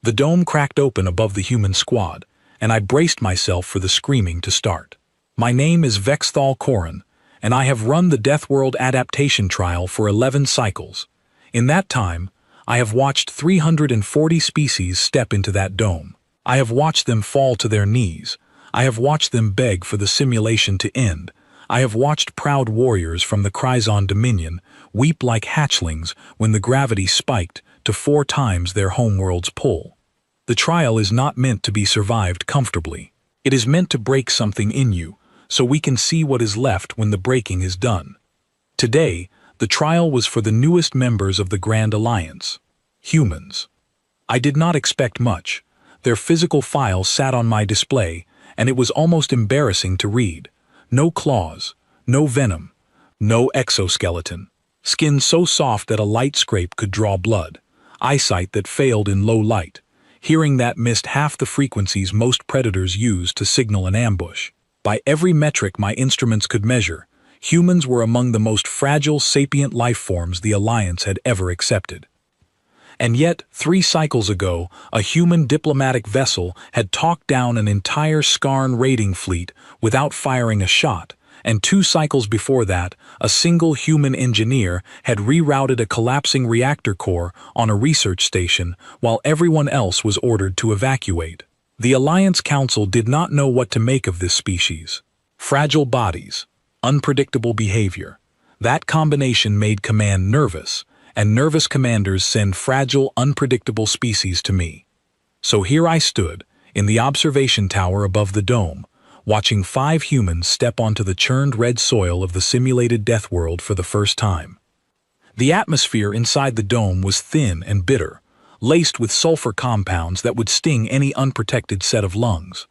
The dome cracked open above the human squad, and I braced myself for the screaming to start. My name is Vexthal Korin, and I have run the Deathworld adaptation trial for 11 cycles. In that time, I have watched 340 species step into that dome. I have watched them fall to their knees. I have watched them beg for the simulation to end. I have watched proud warriors from the Kryzon Dominion weep like hatchlings when the gravity spiked to 4 times their homeworld's pull. The trial is not meant to be survived comfortably. It is meant to break something in you, so we can see what is left when the breaking is done. Today, the trial was for the newest members of the Grand Alliance, humans. I did not expect much. Their physical file sat on my display, and it was almost embarrassing to read. No claws, no venom, no exoskeleton. Skin so soft that a light scrape could draw blood. Eyesight that failed in low light. Hearing that missed half the frequencies most predators use to signal an ambush. By every metric my instruments could measure, humans were among the most fragile sapient life forms the Alliance had ever accepted. And yet, 3 cycles ago, a human diplomatic vessel had talked down an entire Skarn raiding fleet without firing a shot, and 2 cycles before that, a single human engineer had rerouted a collapsing reactor core on a research station while everyone else was ordered to evacuate. The Alliance Council did not know what to make of this species. Fragile bodies, unpredictable behavior. That combination made Command nervous, and nervous commanders send fragile, unpredictable species to me. So here I stood, in the observation tower above the dome, watching 5 humans step onto the churned red soil of the simulated Deathworld for the first time. The atmosphere inside the dome was thin and bitter, laced with sulfur compounds that would sting any unprotected set of lungs.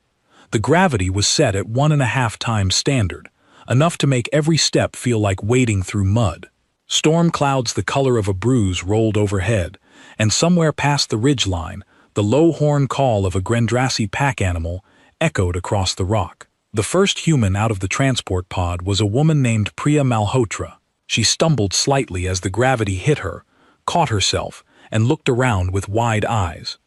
The gravity was set at 1.5 times standard, enough to make every step feel like wading through mud. Storm clouds the color of a bruise rolled overhead, and somewhere past the ridgeline, the low horn call of a Grendrassi pack animal echoed across the rock. The first human out of the transport pod was a woman named Priya Malhotra. She stumbled slightly as the gravity hit her, caught herself, and looked around with wide eyes.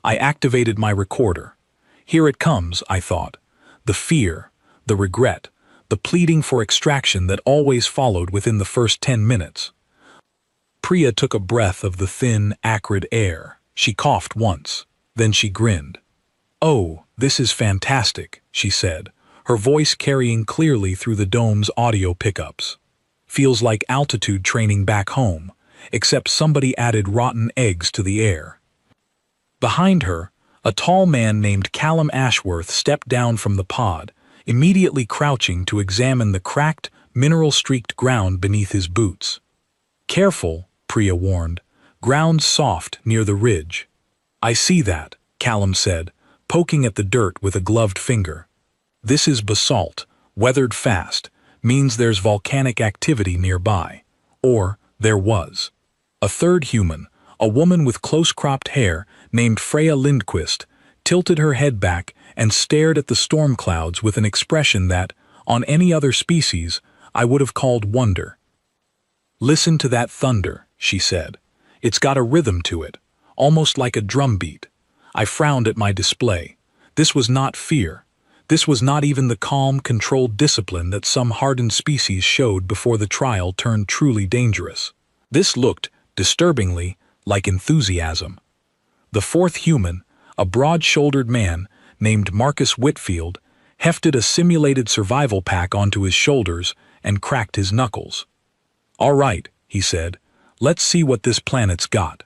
I activated my recorder. Here it comes, I thought. The fear, the regret, the pleading for extraction that always followed within the first 10 minutes. Priya took a breath of the thin, acrid air. She coughed once. Then she grinned. "Oh, this is fantastic," she said, her voice carrying clearly through the dome's audio pickups. "Feels like altitude training back home, except somebody added rotten eggs to the air." Behind her, a tall man named Callum Ashworth stepped down from the pod, immediately crouching to examine the cracked, mineral-streaked ground beneath his boots. "Careful," Priya warned. "Ground's soft near the ridge." "I see that," Callum said, poking at the dirt with a gloved finger. "This is basalt, weathered fast, means there's volcanic activity nearby. Or there was." A third human, a woman with close-cropped hair named Freya Lindquist, tilted her head back and stared at the storm clouds with an expression that, on any other species, I would have called wonder. "Listen to that thunder," she said. "It's got a rhythm to it, almost like a drumbeat." I frowned at my display. This was not fear. This was not even the calm, controlled discipline that some hardened species showed before the trial turned truly dangerous. This looked, disturbingly, like enthusiasm. The fourth human, a broad-shouldered man named Marcus Whitfield, hefted a simulated survival pack onto his shoulders and cracked his knuckles. "All right," he said, "let's see what this planet's got."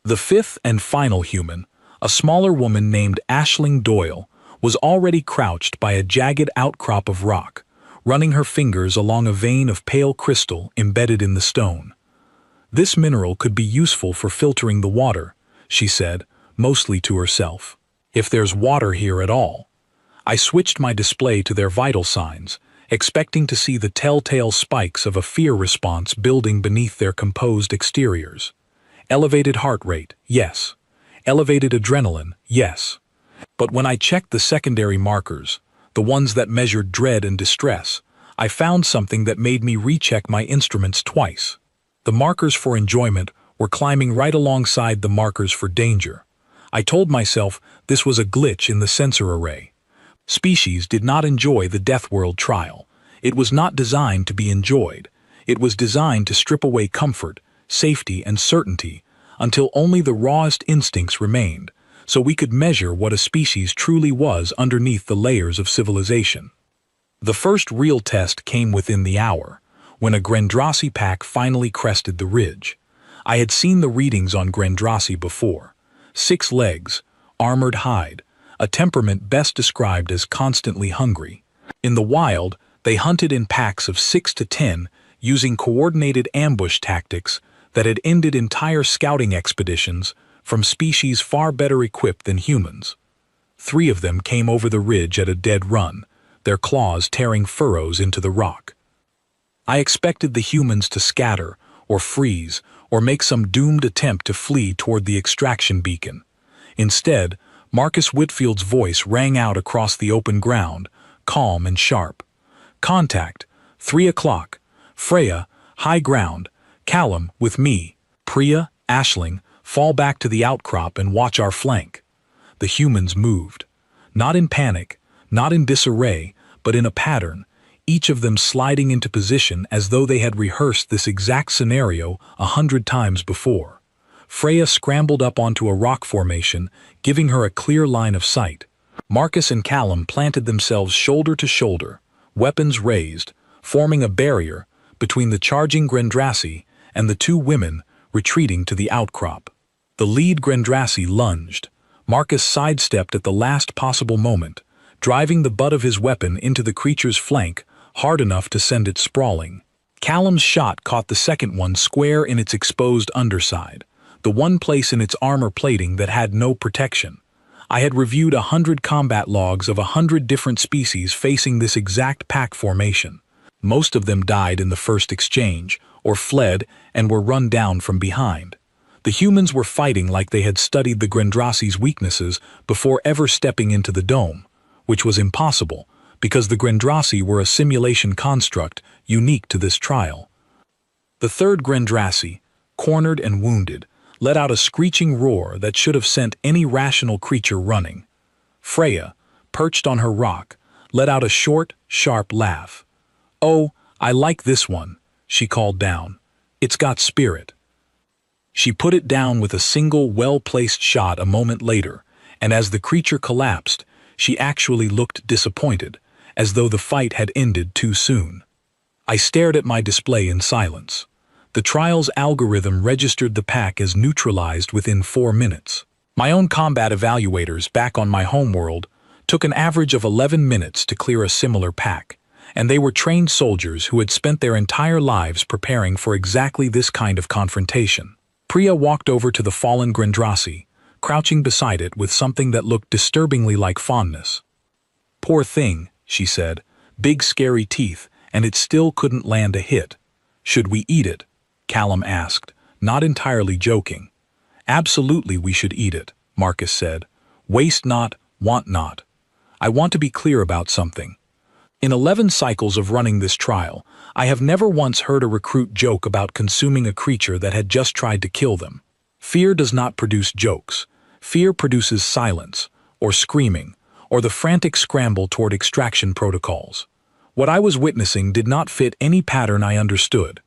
The fifth and final human, a smaller woman named Aisling Doyle, was already crouched by a jagged outcrop of rock, running her fingers along a vein of pale crystal embedded in the stone. "This mineral could be useful for filtering the water," she said, mostly to herself. "If there's water here at all." I switched my display to their vital signs, expecting to see the telltale spikes of a fear response building beneath their composed exteriors. Elevated heart rate, yes. Elevated adrenaline, yes. But when I checked the secondary markers, the ones that measured dread and distress, I found something that made me recheck my instruments twice. The markers for enjoyment were climbing right alongside the markers for danger. I told myself this was a glitch in the sensor array. Species did not enjoy the Deathworld trial. It was not designed to be enjoyed. It was designed to strip away comfort, safety, and certainty until only the rawest instincts remained, so we could measure what a species truly was underneath the layers of civilization. The first real test came within the hour, when a Grendrasi pack finally crested the ridge. I had seen the readings on Grendrasi before. 6 legs, armored hide, a temperament best described as constantly hungry. In the wild, they hunted in packs of 6 to 10, using coordinated ambush tactics that had ended entire scouting expeditions from species far better equipped than humans. 3 of them came over the ridge at a dead run, their claws tearing furrows into the rock. I expected the humans to scatter, or freeze, or make some doomed attempt to flee toward the extraction beacon. Instead, Marcus Whitfield's voice rang out across the open ground, calm and sharp. "Contact, 3 o'clock. Freya, high ground. Callum, with me. Priya, Aisling, fall back to the outcrop and watch our flank." The humans moved. Not in panic, not in disarray, but in a pattern, each of them sliding into position as though they had rehearsed this exact scenario 100 times before. Freya scrambled up onto a rock formation, giving her a clear line of sight. Marcus and Callum planted themselves shoulder to shoulder, weapons raised, forming a barrier between the charging Grendrasi and the 2 women retreating to the outcrop. The lead Grendrasi lunged. Marcus sidestepped at the last possible moment, driving the butt of his weapon into the creature's flank hard enough to send it sprawling. Callum's shot caught the second one square in its exposed underside, the one place in its armor plating that had no protection. I had reviewed 100 combat logs of 100 different species facing this exact pack formation. Most of them died in the first exchange, or fled and were run down from behind. The humans were fighting like they had studied the Grendrasi's weaknesses before ever stepping into the dome, which was impossible, because the Grendrasi were a simulation construct unique to this trial. The third Grendrasi, cornered and wounded, let out a screeching roar that should have sent any rational creature running. Freya, perched on her rock, let out a short, sharp laugh. "Oh, I like this one," she called down. "It's got spirit." She put it down with a single well-placed shot a moment later, and as the creature collapsed, she actually looked disappointed, as though the fight had ended too soon. I stared at my display in silence. The trial's algorithm registered the pack as neutralized within 4 minutes. My own combat evaluators back on my homeworld took an average of 11 minutes to clear a similar pack, and they were trained soldiers who had spent their entire lives preparing for exactly this kind of confrontation. Priya walked over to the fallen Grendrasi, crouching beside it with something that looked disturbingly like fondness. "Poor thing," she said, "big scary teeth, and it still couldn't land a hit. Should we eat it?" Callum asked, not entirely joking. "Absolutely we should eat it," Marcus said. "Waste not, want not. I want to be clear about something. In 11 cycles of running this trial, I have never once heard a recruit joke about consuming a creature that had just tried to kill them. Fear does not produce jokes. Fear produces silence, or screaming, or the frantic scramble toward extraction protocols. What I was witnessing did not fit any pattern I understood.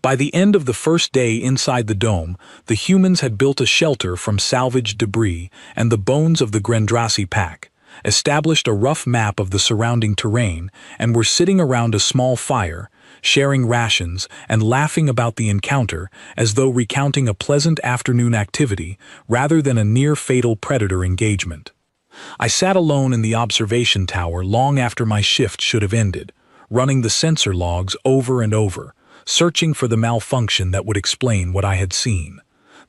By the end of the first day inside the dome, the humans had built a shelter from salvaged debris and the bones of the Grendrasi pack, established a rough map of the surrounding terrain, and were sitting around a small fire, sharing rations and laughing about the encounter as though recounting a pleasant afternoon activity rather than a near-fatal predator engagement. I sat alone in the observation tower long after my shift should have ended, running the sensor logs over and over, searching for the malfunction that would explain what I had seen.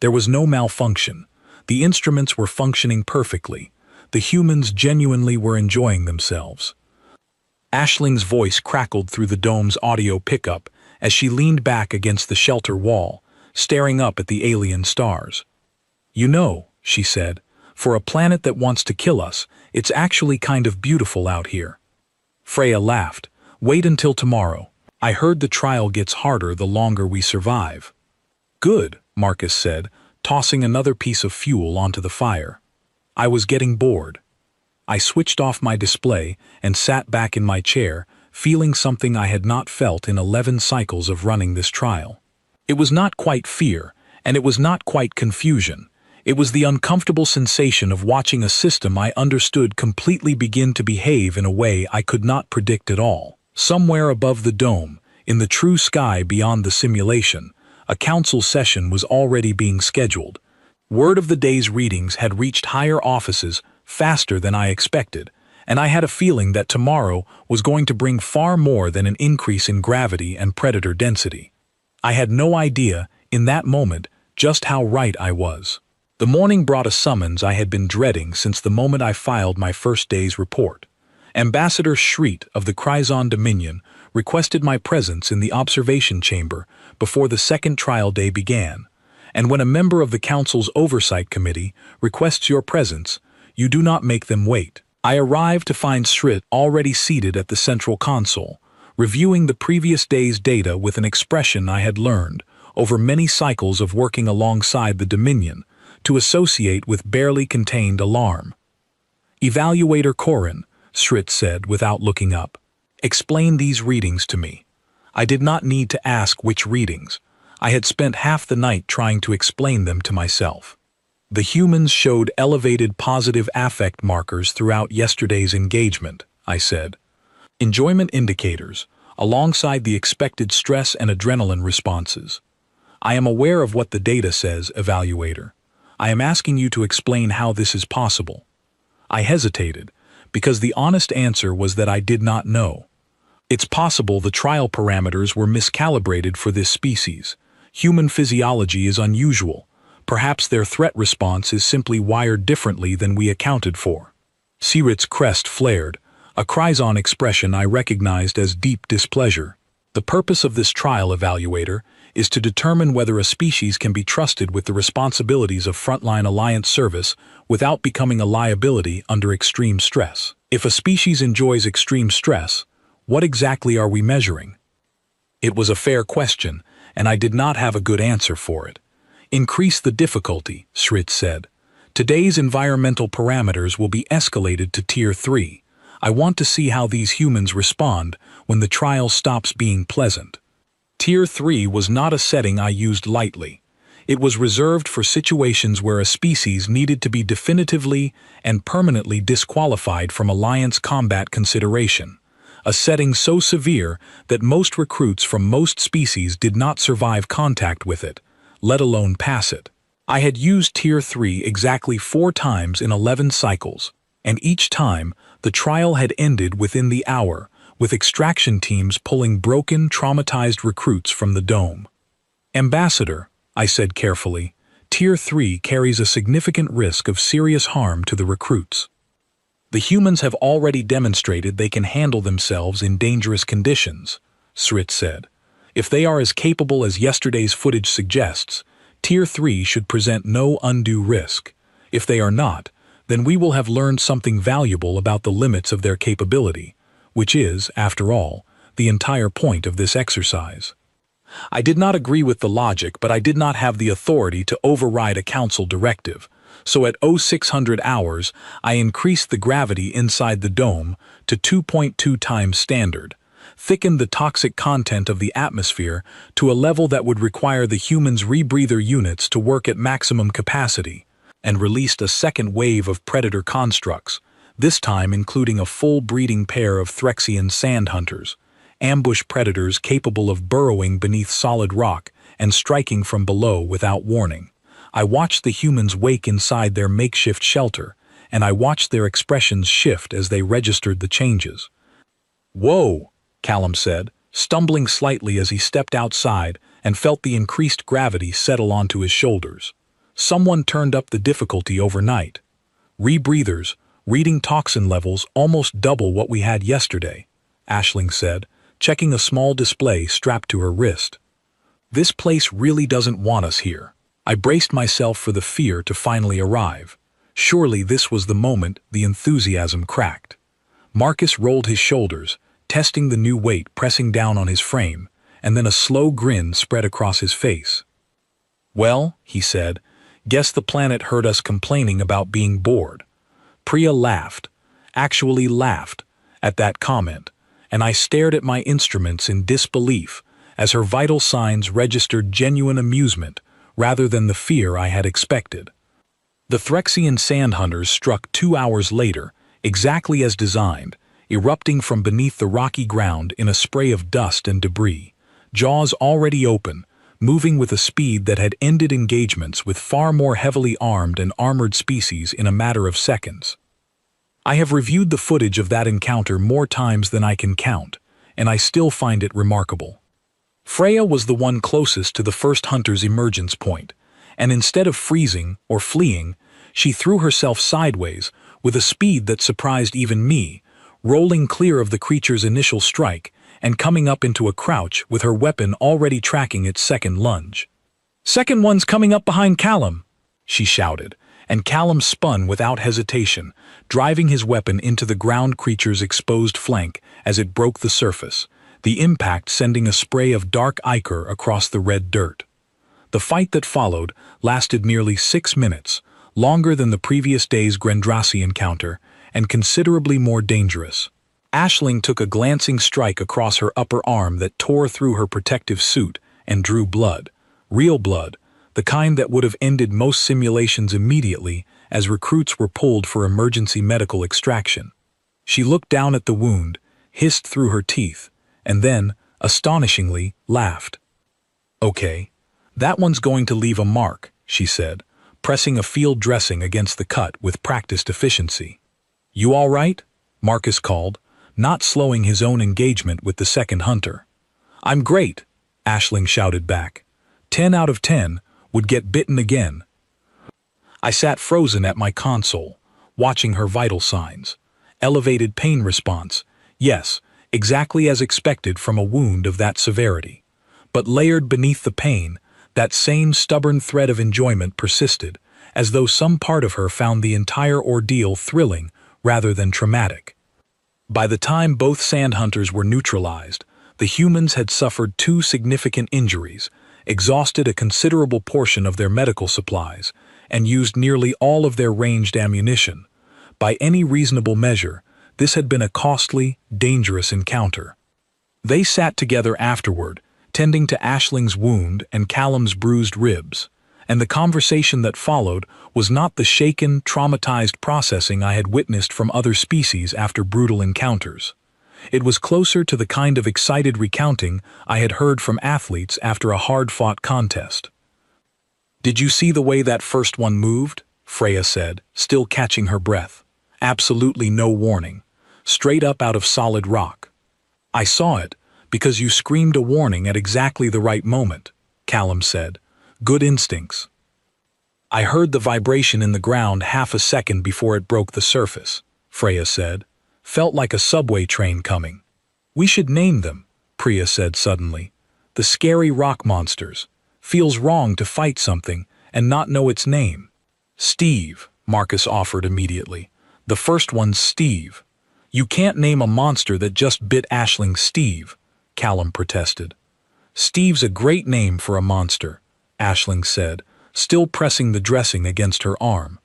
There was no malfunction. The instruments were functioning perfectly. The humans genuinely were enjoying themselves. Aisling's voice crackled through the dome's audio pickup as she leaned back against the shelter wall, staring up at the alien stars. "You know," she said, "for a planet that wants to kill us, it's actually kind of beautiful out here." Freya laughed. "Wait until tomorrow. I heard the trial gets harder the longer we survive." "Good," Marcus said, tossing another piece of fuel onto the fire. I was getting bored. I switched off my display and sat back in my chair, feeling something I had not felt in 11 cycles of running this trial. It was not quite fear, and it was not quite confusion. It was the uncomfortable sensation of watching a system I understood completely begin to behave in a way I could not predict at all. Somewhere above the dome, in the true sky beyond the simulation, a council session was already being scheduled. Word of the day's readings had reached higher offices faster than I expected, and I had a feeling that tomorrow was going to bring far more than an increase in gravity and predator density. I had no idea, in that moment, just how right I was. The morning brought a summons I had been dreading since the moment I filed my first day's report. Ambassador Shreet of the Kryzon Dominion requested my presence in the observation chamber before the second trial day began, and when a member of the Council's Oversight Committee requests your presence, you do not make them wait. I arrived to find Shreet already seated at the central console, reviewing the previous day's data with an expression I had learned, over many cycles of working alongside the Dominion, to associate with barely contained alarm. "Evaluator Corin," Shreet said without looking up, "explain these readings to me." I did not need to ask which readings. I had spent half the night trying to explain them to myself. The humans showed elevated positive affect markers throughout yesterday's engagement, I said. Enjoyment indicators, alongside the expected stress and adrenaline responses. I am aware of what the data says, Evaluator. I am asking you to explain how this is possible. I hesitated, because the honest answer was that I did not know. It's possible the trial parameters were miscalibrated for this species. Human physiology is unusual. Perhaps their threat response is simply wired differently than we accounted for. Sirit's crest flared, a Kryzon expression I recognized as deep displeasure. The purpose of this trial, Evaluator, is to determine whether a species can be trusted with the responsibilities of frontline alliance service without becoming a liability under extreme stress. If a species enjoys extreme stress, what exactly are we measuring? It was a fair question, and I did not have a good answer for it. Increase the difficulty, Shreet said. Today's environmental parameters will be escalated to Tier 3. I want to see how these humans respond when the trial stops being pleasant. Tier 3 was not a setting I used lightly. It was reserved for situations where a species needed to be definitively and permanently disqualified from alliance combat consideration, a setting so severe that most recruits from most species did not survive contact with it, let alone pass it. I had used Tier 3 exactly 4 times in 11 cycles, and each time the trial had ended within the hour, with extraction teams pulling broken, traumatized recruits from the dome. Ambassador, I said carefully, Tier 3 carries a significant risk of serious harm to the recruits. The humans have already demonstrated they can handle themselves in dangerous conditions, Shreet said. If they are as capable as yesterday's footage suggests, Tier 3 should present no undue risk. If they are not, then we will have learned something valuable about the limits of their capability, which is, after all, the entire point of this exercise. I did not agree with the logic, but I did not have the authority to override a council directive, so at 0600 hours I increased the gravity inside the dome to 2.2 times standard, thickened the toxic content of the atmosphere to a level that would require the humans' rebreather units to work at maximum capacity, and released a second wave of predator constructs, this time including a full breeding pair of Threxian sand hunters, ambush predators capable of burrowing beneath solid rock and striking from below without warning. I watched the humans wake inside their makeshift shelter, and I watched their expressions shift as they registered the changes. "Whoa," Callum said, stumbling slightly as he stepped outside and felt the increased gravity settle onto his shoulders. Someone turned up the difficulty overnight. Rebreathers, reading toxin levels almost double what we had yesterday, Aisling said, checking a small display strapped to her wrist. This place really doesn't want us here. I braced myself for the fear to finally arrive. Surely this was the moment the enthusiasm cracked. Marcus rolled his shoulders, testing the new weight pressing down on his frame, and then a slow grin spread across his face. "Well," he said, Guess the planet heard us complaining about being bored. Priya laughed, actually laughed, at that comment, and I stared at my instruments in disbelief as her vital signs registered genuine amusement rather than the fear I had expected. The Threxian sand hunters struck 2 hours later, exactly as designed, erupting from beneath the rocky ground in a spray of dust and debris, jaws already open, moving with a speed that had ended engagements with far more heavily armed and armored species in a matter of seconds. I have reviewed the footage of that encounter more times than I can count, and I still find it remarkable. Freya was the one closest to the first hunter's emergence point, and instead of freezing or fleeing, she threw herself sideways with a speed that surprised even me, rolling clear of the creature's initial strike and coming up into a crouch with her weapon already tracking its second lunge. "Second one's coming up behind Callum," she shouted, and Callum spun without hesitation, driving his weapon into the ground creature's exposed flank as it broke the surface, the impact sending a spray of dark ichor across the red dirt. The fight that followed lasted nearly 6 minutes, longer than the previous day's Grendrassi encounter, and considerably more dangerous. Aisling took a glancing strike across her upper arm that tore through her protective suit and drew blood. Real blood, the kind that would have ended most simulations immediately as recruits were pulled for emergency medical extraction. She looked down at the wound, hissed through her teeth, and then, astonishingly, laughed. "Okay, that one's going to leave a mark," she said, pressing a field dressing against the cut with practiced efficiency. "You all right?" Marcus called, not slowing his own engagement with the second hunter. "I'm great," Aisling shouted back. 10 out of 10 would get bitten again. I sat frozen at my console, watching her vital signs. Elevated pain response, yes, exactly as expected from a wound of that severity. But layered beneath the pain, that same stubborn thread of enjoyment persisted, as though some part of her found the entire ordeal thrilling rather than traumatic. By the time both sand hunters were neutralized, the humans had suffered 2 significant injuries, exhausted a considerable portion of their medical supplies, and used nearly all of their ranged ammunition. By any reasonable measure, this had been a costly, dangerous encounter. They sat together afterward, tending to Aisling's wound and Callum's bruised ribs, and the conversation that followed was not the shaken, traumatized processing I had witnessed from other species after brutal encounters. It was closer to the kind of excited recounting I had heard from athletes after a hard-fought contest. "Did you see the way that first one moved?" Freya said, still catching her breath. "Absolutely no warning. Straight up out of solid rock." "I saw it, because you screamed a warning at exactly the right moment," Callum said. "Good instincts." "I heard the vibration in the ground half a second before it broke the surface," Freya said. "Felt like a subway train coming." "We should name them," Priya said suddenly. "The scary rock monsters. Feels wrong to fight something and not know its name." "Steve," Marcus offered immediately. "The first one's Steve." "You can't name a monster that just bit Aisling Steve," Callum protested. "Steve's a great name for a monster," Aisling said, still pressing the dressing against her arm.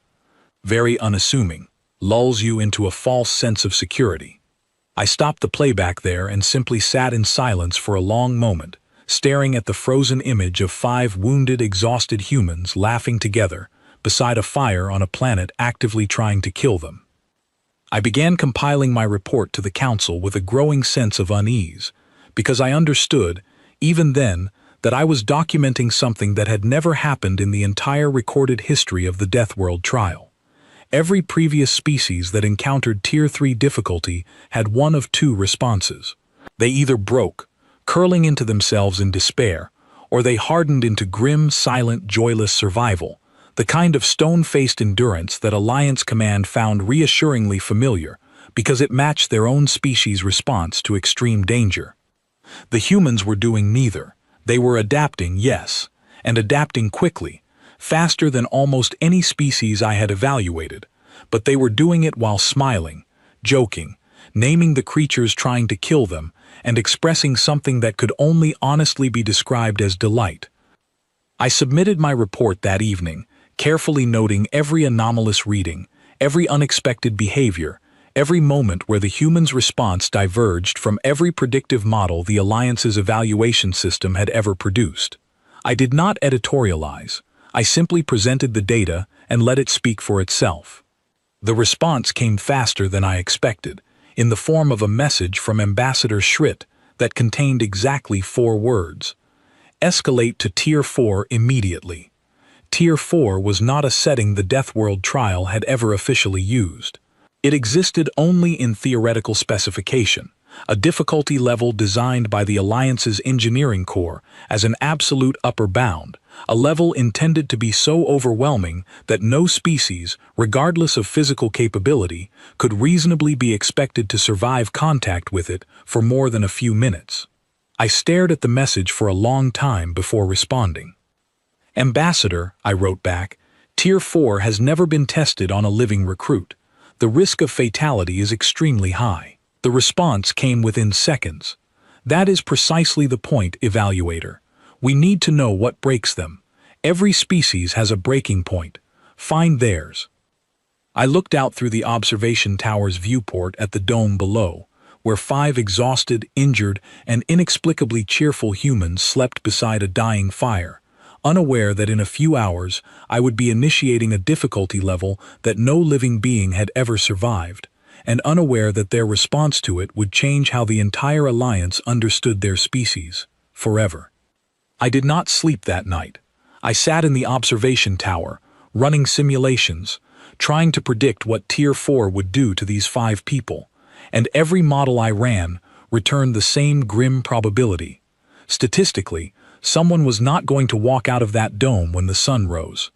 "Very unassuming. Lulls you into a false sense of security." I stopped the playback there and simply sat in silence for a long moment, staring at the frozen image of 5 wounded, exhausted humans laughing together beside a fire on a planet actively trying to kill them. I began compiling my report to the council with a growing sense of unease, because I understood, even then, that I was documenting something that had never happened in the entire recorded history of the Deathworld trial. Every previous species that encountered Tier 3 difficulty had one of 2 responses. They either broke, curling into themselves in despair, or they hardened into grim, silent, joyless survival, the kind of stone-faced endurance that Alliance Command found reassuringly familiar because it matched their own species' response to extreme danger. The humans were doing neither. They were adapting, yes, and adapting quickly, faster than almost any species I had evaluated, but they were doing it while smiling, joking, naming the creatures trying to kill them, and expressing something that could only honestly be described as delight. I submitted my report that evening, carefully noting every anomalous reading, every unexpected behavior, every moment where the human's response diverged from every predictive model the Alliance's evaluation system had ever produced. I did not editorialize. I simply presented the data and let it speak for itself. The response came faster than I expected, in the form of a message from Ambassador Schritt that contained exactly 4 words. Escalate to Tier 4 immediately. Tier 4 was not a setting the Deathworld trial had ever officially used. It existed only in theoretical specification, a difficulty level designed by the Alliance's engineering core as an absolute upper bound, a level intended to be so overwhelming that no species, regardless of physical capability, could reasonably be expected to survive contact with it for more than a few minutes. I stared at the message for a long time before responding. Ambassador, I wrote back, Tier 4 has never been tested on a living recruit. The risk of fatality is extremely high. The response came within seconds. That is precisely the point, Evaluator. We need to know what breaks them. Every species has a breaking point. Find theirs. I looked out through the observation tower's viewport at the dome below, where 5 exhausted, injured, and inexplicably cheerful humans slept beside a dying fire, unaware that in a few hours I would be initiating a difficulty level that no living being had ever survived, and unaware that their response to it would change how the entire Alliance understood their species, forever. I did not sleep that night. I sat in the observation tower, running simulations, trying to predict what Tier 4 would do to these 5 people, and every model I ran returned the same grim probability. Statistically, someone was not going to walk out of that dome when the sun rose.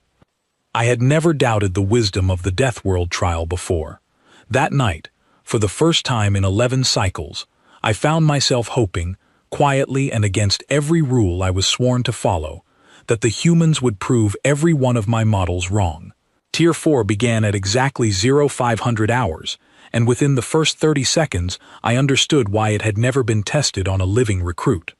I had never doubted the wisdom of the Deathworld trial before. That night, for the first time in 11 cycles, I found myself hoping, quietly and against every rule I was sworn to follow, that the humans would prove every one of my models wrong. Tier 4 began at exactly 0500 hours, and within the first 30 seconds I understood why it had never been tested on a living recruit.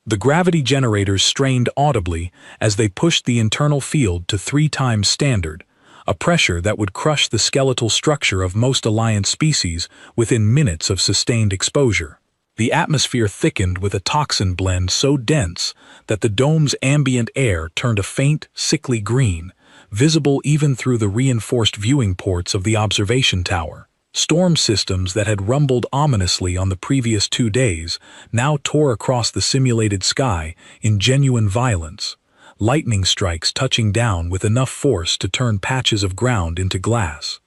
The gravity generators strained audibly as they pushed the internal field to 3 times standard, a pressure that would crush the skeletal structure of most Alliance species within minutes of sustained exposure. The atmosphere thickened with a toxin blend so dense that the dome's ambient air turned a faint, sickly green, visible even through the reinforced viewing ports of the observation tower. Storm systems that had rumbled ominously on the previous 2 days now tore across the simulated sky in genuine violence, lightning strikes touching down with enough force to turn patches of ground into glass.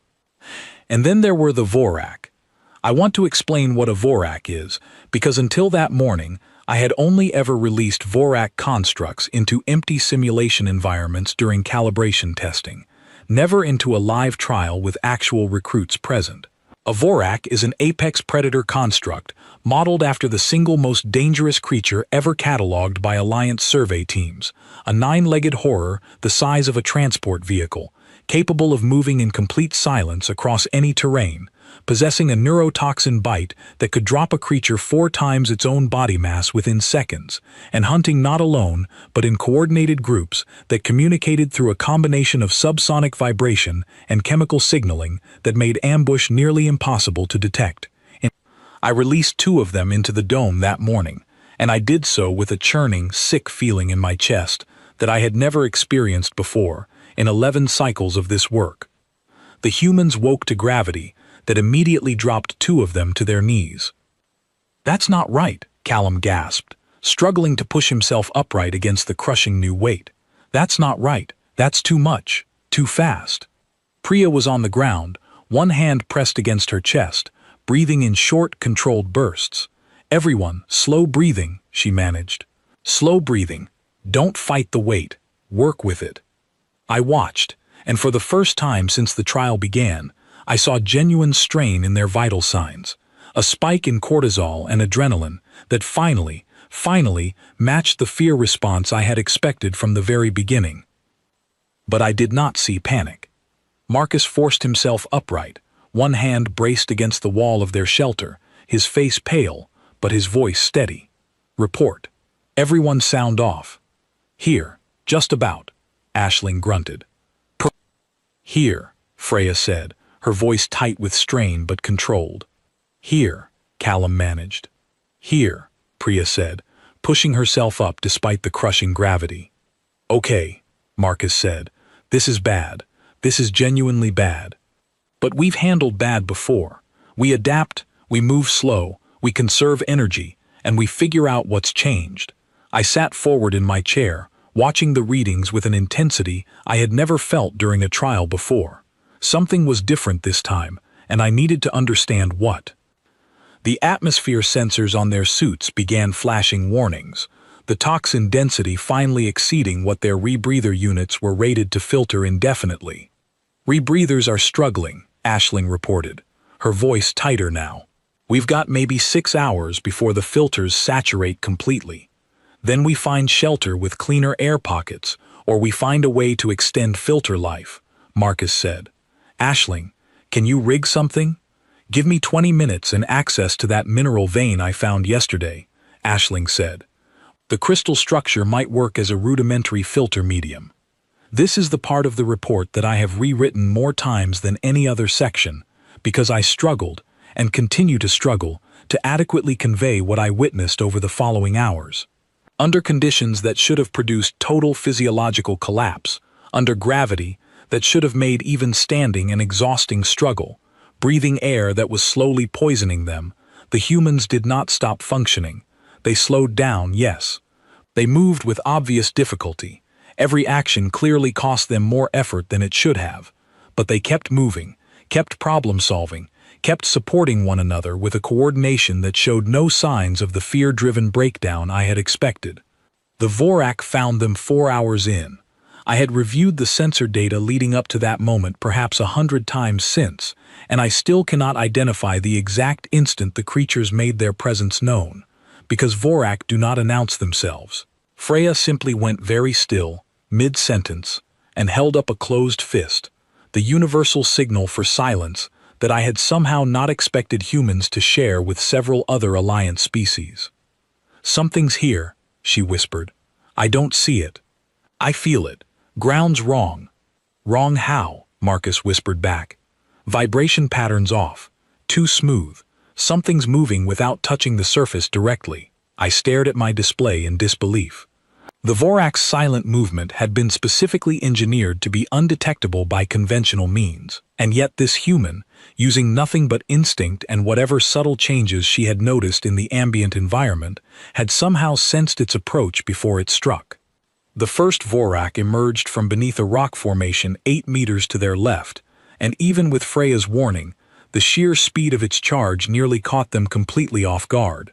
And then there were the Vorak. I want to explain what a Vorak is, because until that morning, I had only ever released Vorak constructs into empty simulation environments during calibration testing, never into a live trial with actual recruits present. A Vorak is an apex predator construct modeled after the single most dangerous creature ever cataloged by Alliance survey teams, a 9-legged horror the size of a transport vehicle, capable of moving in complete silence across any terrain, possessing a neurotoxin bite that could drop a creature 4 times its own body mass within seconds, and hunting not alone but in coordinated groups that communicated through a combination of subsonic vibration and chemical signaling that made ambush nearly impossible to detect. I released 2 of them into the dome that morning, and I did so with a churning, sick feeling in my chest that I had never experienced before in 11 cycles of this work. The humans woke to gravity that immediately dropped 2 of them to their knees. "That's not right," Callum gasped, struggling to push himself upright against the crushing new weight. "That's not right. That's too much. Too fast." Priya was on the ground, one hand pressed against her chest, breathing in short, controlled bursts. "Everyone, slow breathing," she managed. "Slow breathing. Don't fight the weight. Work with it." I watched, and for the first time since the trial began, I saw genuine strain in their vital signs, a spike in cortisol and adrenaline that finally matched the fear response I had expected from the very beginning. But I did not see panic. Marcus forced himself upright, one hand braced against the wall of their shelter, his face pale, but his voice steady. "Report. Everyone sound off." "Here, just about," Aisling grunted. "Here," Freya said, her voice tight with strain but controlled. "Here," Callum managed. "Here," Priya said, pushing herself up despite the crushing gravity. "Okay," Marcus said. "This is bad. This is genuinely bad. But we've handled bad before. We adapt, we move slow, we conserve energy, and we figure out what's changed." I sat forward in my chair, watching the readings with an intensity I had never felt during a trial before. Something was different this time, and I needed to understand what. The atmosphere sensors on their suits began flashing warnings, the toxin density finally exceeding what their rebreather units were rated to filter indefinitely. "Rebreathers are struggling," Aisling reported, her voice tighter now. "We've got maybe 6 hours before the filters saturate completely. Then we find shelter with cleaner air pockets, or we find a way to extend filter life," Marcus said. "Aisling, can you rig something? Give me 20 minutes and access to that mineral vein I found yesterday," Aisling said. "The crystal structure might work as a rudimentary filter medium." This is the part of the report that I have rewritten more times than any other section, because I struggled, and continue to struggle, to adequately convey what I witnessed over the following hours. Under conditions that should have produced total physiological collapse, under gravity that should have made even standing an exhausting struggle, breathing air that was slowly poisoning them, the humans did not stop functioning. They slowed down, yes. They moved with obvious difficulty. Every action clearly cost them more effort than it should have. But they kept moving, kept problem-solving, kept supporting one another with a coordination that showed no signs of the fear-driven breakdown I had expected. The Vorak found them 4 hours in. I had reviewed the sensor data leading up to that moment perhaps 100 times since, and I still cannot identify the exact instant the creatures made their presence known, because Vorak do not announce themselves. Freya simply went very still, mid-sentence, and held up a closed fist, the universal signal for silence that I had somehow not expected humans to share with several other Alliance species. "Something's here," she whispered. "I don't see it. I feel it. Ground's wrong." "Wrong how?" Marcus whispered back. "Vibration patterns off. Too smooth. Something's moving without touching the surface directly." I stared at my display in disbelief. The Vorak's silent movement had been specifically engineered to be undetectable by conventional means, and yet this human, using nothing but instinct and whatever subtle changes she had noticed in the ambient environment, had somehow sensed its approach before it struck. The first Vorak emerged from beneath a rock formation 8 meters to their left, and even with Freya's warning, the sheer speed of its charge nearly caught them completely off guard.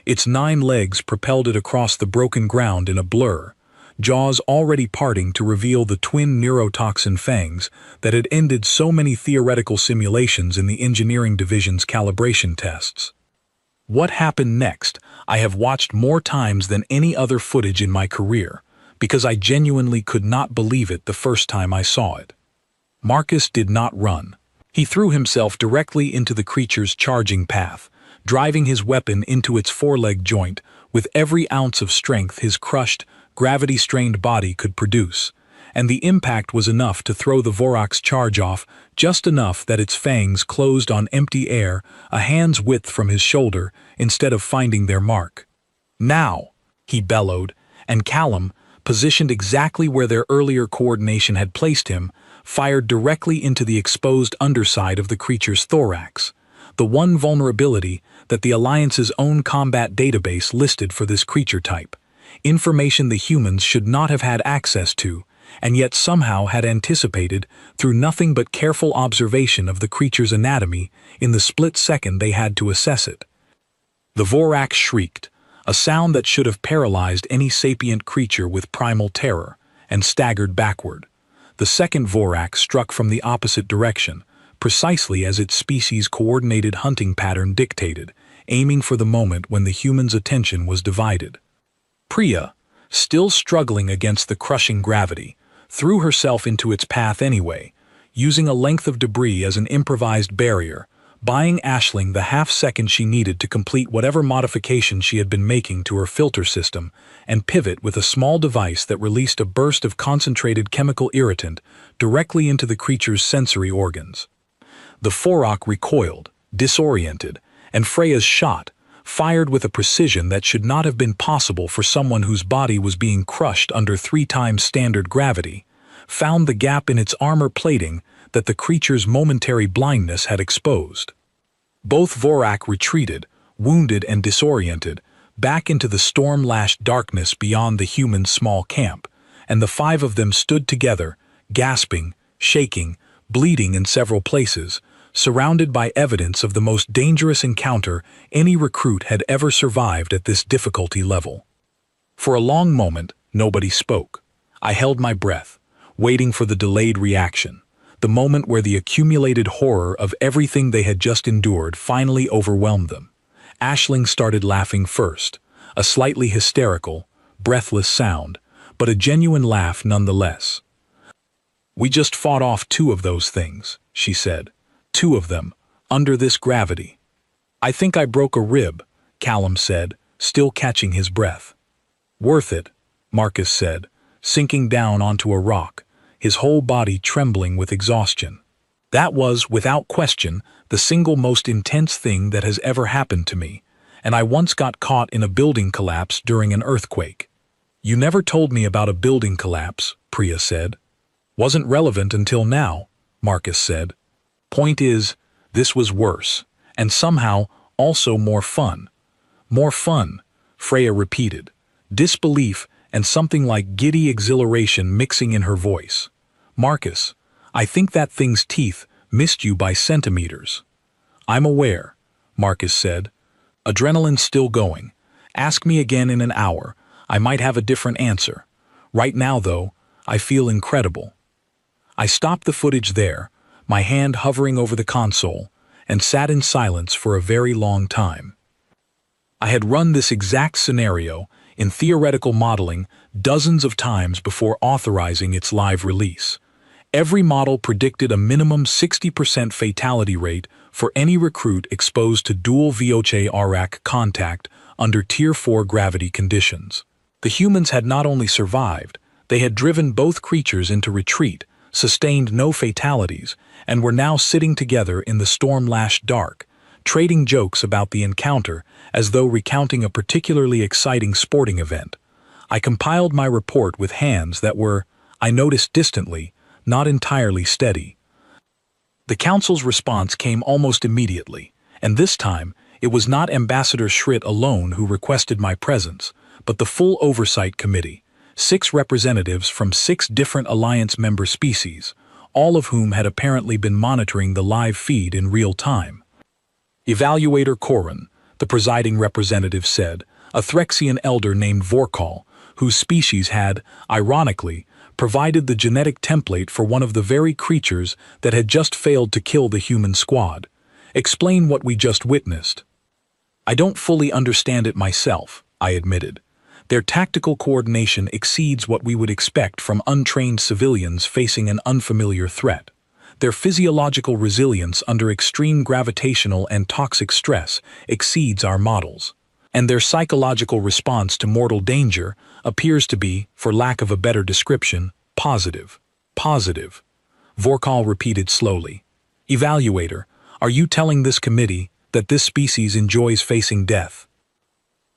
Its 9 legs propelled it across the broken ground in a blur, jaws already parting to reveal the twin neurotoxin fangs that had ended so many theoretical simulations in the engineering division's calibration tests. What happened next, I have watched more times than any other footage in my career, because I genuinely could not believe it the first time I saw it. Marcus did not run. He threw himself directly into the creature's charging path, driving his weapon into its foreleg joint with every ounce of strength his crushed, gravity-strained body could produce, and the impact was enough to throw the Vorak's charge off, just enough that its fangs closed on empty air a hand's width from his shoulder instead of finding their mark. "Now!" he bellowed, and Callum, positioned exactly where their earlier coordination had placed him, fired directly into the exposed underside of the creature's thorax, the one vulnerability that the Alliance's own combat database listed for this creature type, information the humans should not have had access to, and yet somehow had anticipated through nothing but careful observation of the creature's anatomy in the split second they had to assess it. The Vorak shrieked, a sound that should have paralyzed any sapient creature with primal terror, and staggered backward. The second Vorak struck from the opposite direction, precisely as its species' coordinated hunting pattern dictated, aiming for the moment when the human's attention was divided. Priya, still struggling against the crushing gravity, threw herself into its path anyway, using a length of debris as an improvised barrier, buying Aisling the half-second she needed to complete whatever modification she had been making to her filter system and pivot with a small device that released a burst of concentrated chemical irritant directly into the creature's sensory organs. The Forok recoiled, disoriented, and Freya's shot, fired with a precision that should not have been possible for someone whose body was being crushed under 3 times standard gravity, found the gap in its armor plating that the creature's momentary blindness had exposed. Both Vorak retreated, wounded and disoriented, back into the storm-lashed darkness beyond the human's small camp, and the 5 of them stood together, gasping, shaking, bleeding in several places, surrounded by evidence of the most dangerous encounter any recruit had ever survived at this difficulty level. For a long moment, nobody spoke. I held my breath, waiting for the delayed reaction, the moment where the accumulated horror of everything they had just endured finally overwhelmed them. Aisling started laughing first, a slightly hysterical, breathless sound, but a genuine laugh nonetheless. "We just fought off 2 of those things," she said. 2 of them, under this gravity. "I think I broke a rib," Callum said, still catching his breath. "Worth it," Marcus said, sinking down onto a rock, his whole body trembling with exhaustion. "That was, without question, the single most intense thing that has ever happened to me, and I once got caught in a building collapse during an earthquake." "You never told me about a building collapse," Priya said. "Wasn't relevant until now," Marcus said. "Point is, this was worse, and somehow also more fun." "More fun," Freya repeated, disbelief and something like giddy exhilaration mixing in her voice. "Marcus, I think that thing's teeth missed you by centimeters." "I'm aware," Marcus said. "Adrenaline's still going. Ask me again in an hour. I might have a different answer. Right now, though, I feel incredible." I stopped the footage there, my hand hovering over the console, and sat in silence for a very long time. I had run this exact scenario in theoretical modeling dozens of times before authorizing its live release. Every model predicted a minimum 60% fatality rate for any recruit exposed to dual VOC-RAC contact under Tier 4 gravity conditions. The humans had not only survived, they had driven both creatures into retreat, sustained no fatalities, and were now sitting together in the storm-lashed dark, trading jokes about the encounter as though recounting a particularly exciting sporting event. I compiled my report with hands that were, I noticed distantly, not entirely steady. The Council's response came almost immediately, and this time it was not Ambassador Schritt alone who requested my presence, but the full Oversight Committee, 6 representatives from 6 different Alliance member species, all of whom had apparently been monitoring the live feed in real time. Evaluator Korin, the presiding representative said, a Threxian elder named Vorkal, whose species had, ironically, provided the genetic template for one of the very creatures that had just failed to kill the human squad. "Explain what we just witnessed." "I don't fully understand it myself," I admitted. "Their tactical coordination exceeds what we would expect from untrained civilians facing an unfamiliar threat. Their physiological resilience under extreme gravitational and toxic stress exceeds our models. And their psychological response to mortal danger appears to be, for lack of a better description, positive." "Positive," Vorkal repeated slowly. "Evaluator, are you telling this committee that this species enjoys facing death?"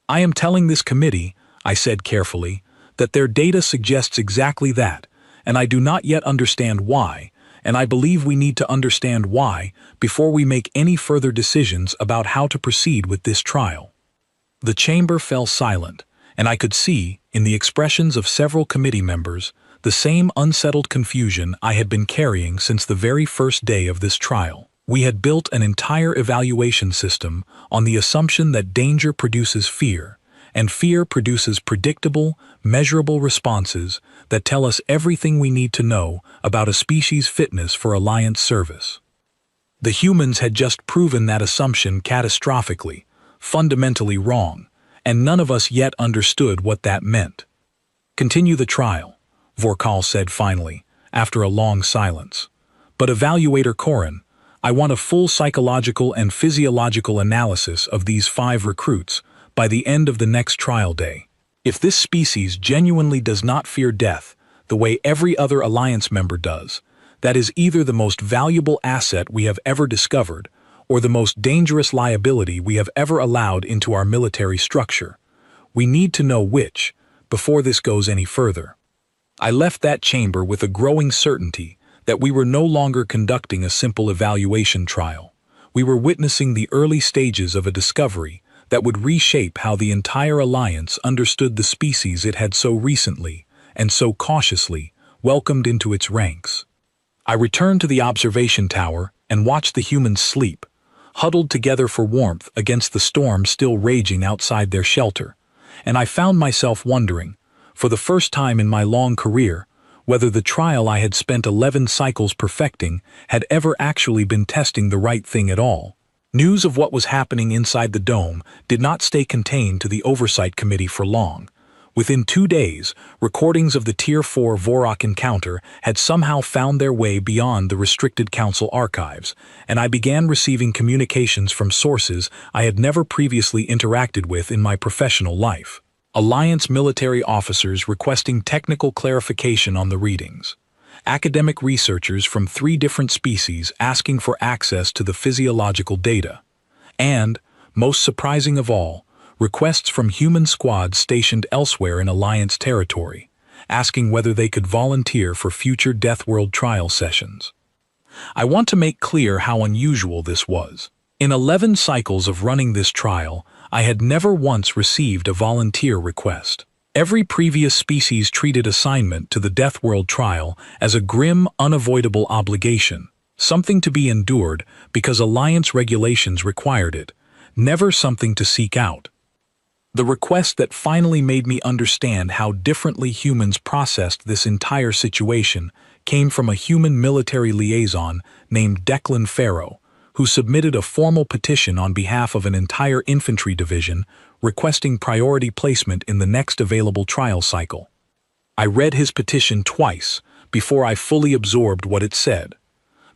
"I am telling this committee," I said carefully, "that their data suggests exactly that, and I do not yet understand why, and I believe we need to understand why before we make any further decisions about how to proceed with this trial." The chamber fell silent, and I could see, in the expressions of several committee members, the same unsettled confusion I had been carrying since the very first day of this trial. We had built an entire evaluation system on the assumption that danger produces fear, and fear produces predictable, measurable responses that tell us everything we need to know about a species' fitness for Alliance service. The humans had just proven that assumption catastrophically, fundamentally wrong, and none of us yet understood what that meant. "Continue the trial," Vorkal said finally, after a long silence. "But Evaluator Korin, I want a full psychological and physiological analysis of these 5 recruits by the end of the next trial day. If this species genuinely does not fear death the way every other Alliance member does, that is either the most valuable asset we have ever discovered or the most dangerous liability we have ever allowed into our military structure. We need to know which, before this goes any further. I left that chamber with a growing certainty that we were no longer conducting a simple evaluation trial. We were witnessing the early stages of a discovery that would reshape how the entire Alliance understood the species it had so recently, and so cautiously, welcomed into its ranks. I returned to the observation tower and watched the humans sleep, huddled together for warmth against the storm still raging outside their shelter, and I found myself wondering, for the first time in my long career, whether the trial I had spent 11 cycles perfecting had ever actually been testing the right thing at all. News of what was happening inside the dome did not stay contained to the Oversight Committee for long. Within 2 days, recordings of the Tier 4 Vorak encounter had somehow found their way beyond the restricted Council archives, and I began receiving communications from sources I had never previously interacted with in my professional life. Alliance military officers requesting technical clarification on the readings. Academic researchers from 3 different species asking for access to the physiological data. And, most surprising of all, requests from human squads stationed elsewhere in Alliance territory, asking whether they could volunteer for future Deathworld trial sessions. I want to make clear how unusual this was. In 11 cycles of running this trial, I had never once received a volunteer request. Every previous species-treated assignment to the Deathworld trial as a grim, unavoidable obligation, something to be endured because Alliance regulations required it, never something to seek out. The request that finally made me understand how differently humans processed this entire situation came from a human military liaison named Declan Farrow, who submitted a formal petition on behalf of an entire infantry division requesting priority placement in the next available trial cycle. I read his petition twice before I fully absorbed what it said.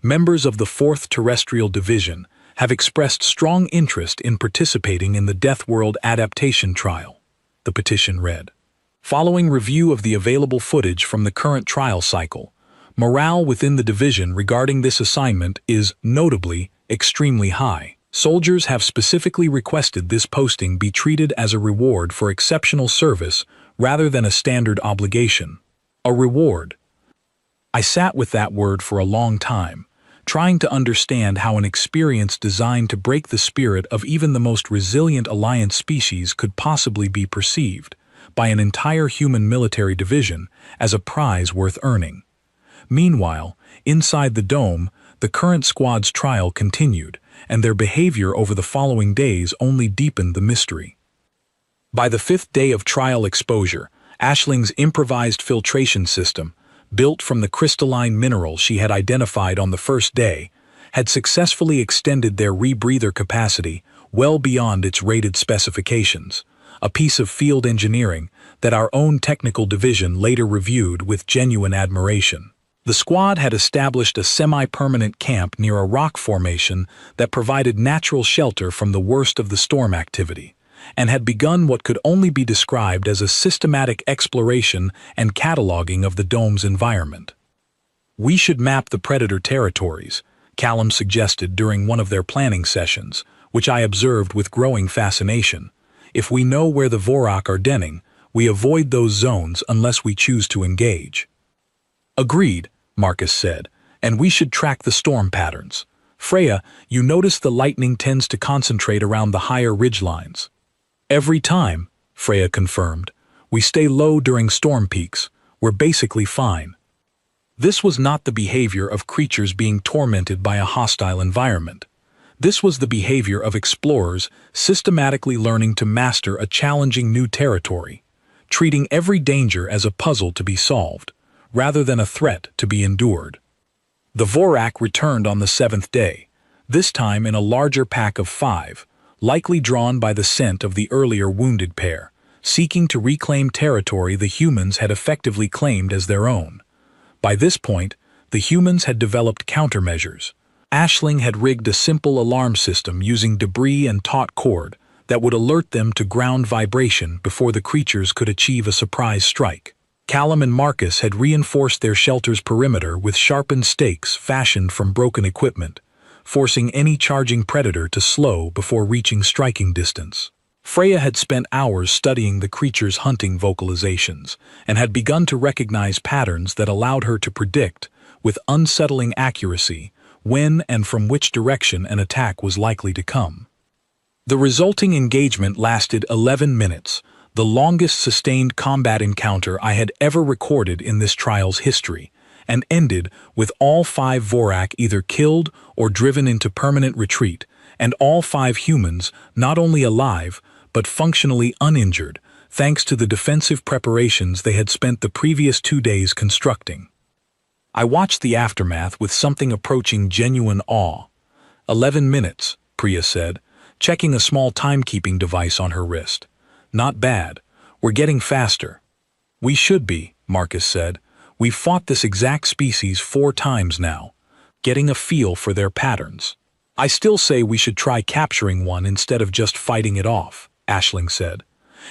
Members of the 4th Terrestrial Division have expressed strong interest in participating in the Deathworld adaptation trial, the petition read. Following review of the available footage from the current trial cycle, morale within the division regarding this assignment is, notably, extremely high. Soldiers have specifically requested this posting be treated as a reward for exceptional service rather than a standard obligation. A reward. I sat with that word for a long time, trying to understand how an experience designed to break the spirit of even the most resilient Alliance species could possibly be perceived by an entire human military division as a prize worth earning. Meanwhile, inside the dome, the current squad's trial continued, and their behavior over the following days only deepened the mystery. By the 5th day of trial exposure, Ashling's improvised filtration system, built from the crystalline mineral she had identified on the first day, had successfully extended their rebreather capacity well beyond its rated specifications, a piece of field engineering that our own technical division later reviewed with genuine admiration. The squad had established a semi-permanent camp near a rock formation that provided natural shelter from the worst of the storm activity, and had begun what could only be described as a systematic exploration and cataloging of the dome's environment. We should map the predator territories, Callum suggested during one of their planning sessions, which I observed with growing fascination. If we know where the Vorak are denning, we avoid those zones unless we choose to engage. Agreed, Marcus said, and we should track the storm patterns. Freya, you notice the lightning tends to concentrate around the higher ridgelines. Every time, Freya confirmed. We stay low during storm peaks. We're basically fine. This was not the behavior of creatures being tormented by a hostile environment. This was the behavior of explorers systematically learning to master a challenging new territory, treating every danger as a puzzle to be solved, rather than a threat to be endured. The Vorak returned on the 7th day, this time in a larger pack of 5, likely drawn by the scent of the earlier wounded pair, seeking to reclaim territory the humans had effectively claimed as their own. By this point, the humans had developed countermeasures. Aisling had rigged a simple alarm system using debris and taut cord that would alert them to ground vibration before the creatures could achieve a surprise strike. Callum and Marcus had reinforced their shelter's perimeter with sharpened stakes fashioned from broken equipment, forcing any charging predator to slow before reaching striking distance. Freya had spent hours studying the creature's hunting vocalizations and had begun to recognize patterns that allowed her to predict, with unsettling accuracy, when and from which direction an attack was likely to come. The resulting engagement lasted 11 minutes, the longest sustained combat encounter I had ever recorded in this trial's history, and ended with all 5 Vorak either killed or driven into permanent retreat, and all 5 humans not only alive, but functionally uninjured, thanks to the defensive preparations they had spent the previous 2 days constructing. I watched the aftermath with something approaching genuine awe. 11 minutes, Priya said, checking a small timekeeping device on her wrist. Not bad. We're getting faster. We should be, Marcus said. We've fought this exact species 4 times now, getting a feel for their patterns. I still say we should try capturing one instead of just fighting it off, Aisling said.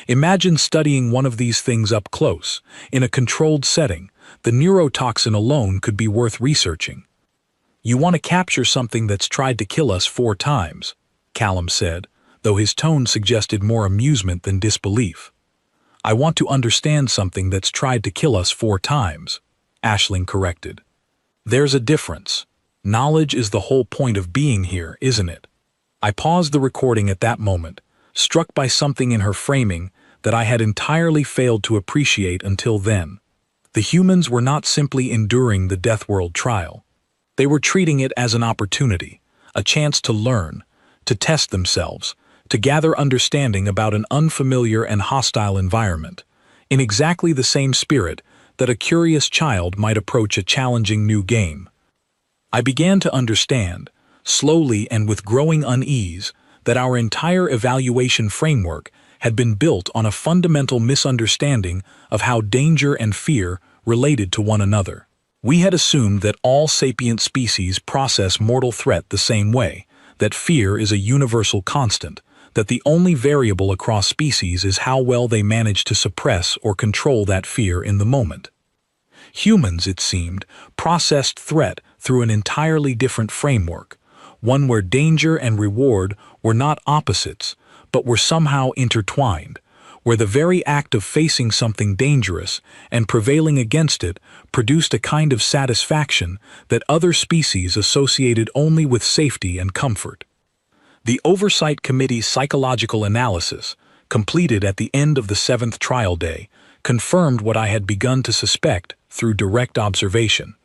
Imagine studying one of these things up close, in a controlled setting. The neurotoxin alone could be worth researching. You want to capture something that's tried to kill us 4 times, Callum said, though his tone suggested more amusement than disbelief. I want to understand something that's tried to kill us 4 times, Aisling corrected. There's a difference. Knowledge is the whole point of being here, isn't it? I paused the recording at that moment, struck by something in her framing that I had entirely failed to appreciate until then. The humans were not simply enduring the Deathworld trial. They were treating it as an opportunity, a chance to learn, to test themselves, to gather understanding about an unfamiliar and hostile environment, in exactly the same spirit that a curious child might approach a challenging new game. I began to understand, slowly and with growing unease, that our entire evaluation framework had been built on a fundamental misunderstanding of how danger and fear related to one another. We had assumed that all sapient species process mortal threat the same way, that fear is a universal constant, that the only variable across species is how well they manage to suppress or control that fear in the moment. Humans, it seemed, processed threat through an entirely different framework, one where danger and reward were not opposites, but were somehow intertwined, where the very act of facing something dangerous and prevailing against it produced a kind of satisfaction that other species associated only with safety and comfort. The Oversight Committee's psychological analysis, completed at the end of the 7th trial day, confirmed what I had begun to suspect through direct observation.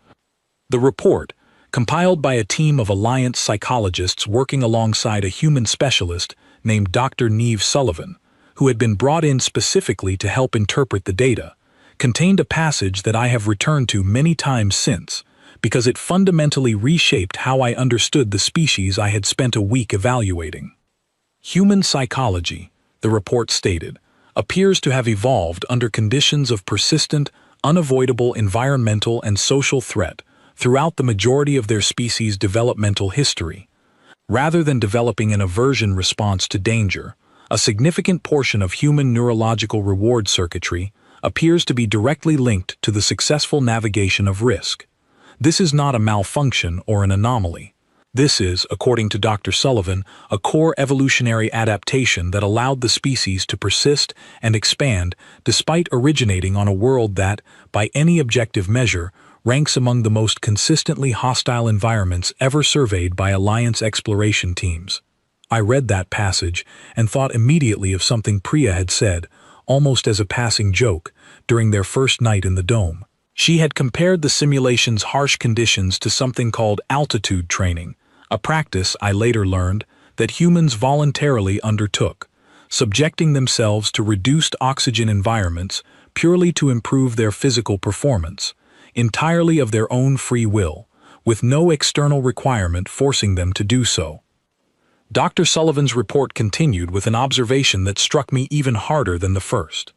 The report, compiled by a team of Alliance psychologists working alongside a human specialist named Dr. Neve Sullivan, who had been brought in specifically to help interpret the data, contained a passage that I have returned to many times since, because it fundamentally reshaped how I understood the species I had spent a week evaluating. Human psychology, the report stated, appears to have evolved under conditions of persistent, unavoidable environmental and social threat throughout the majority of their species' developmental history. Rather than developing an aversion response to danger, a significant portion of human neurological reward circuitry appears to be directly linked to the successful navigation of risk. This is not a malfunction or an anomaly. This is, according to Dr. Sullivan, a core evolutionary adaptation that allowed the species to persist and expand despite originating on a world that, by any objective measure, ranks among the most consistently hostile environments ever surveyed by Alliance exploration teams. I read that passage and thought immediately of something Priya had said, almost as a passing joke, during their first night in the dome. She had compared the simulation's harsh conditions to something called altitude training, a practice, I later learned, that humans voluntarily undertook, subjecting themselves to reduced oxygen environments purely to improve their physical performance, entirely of their own free will, with no external requirement forcing them to do so. Dr. Sullivan's report continued with an observation that struck me even harder than the first.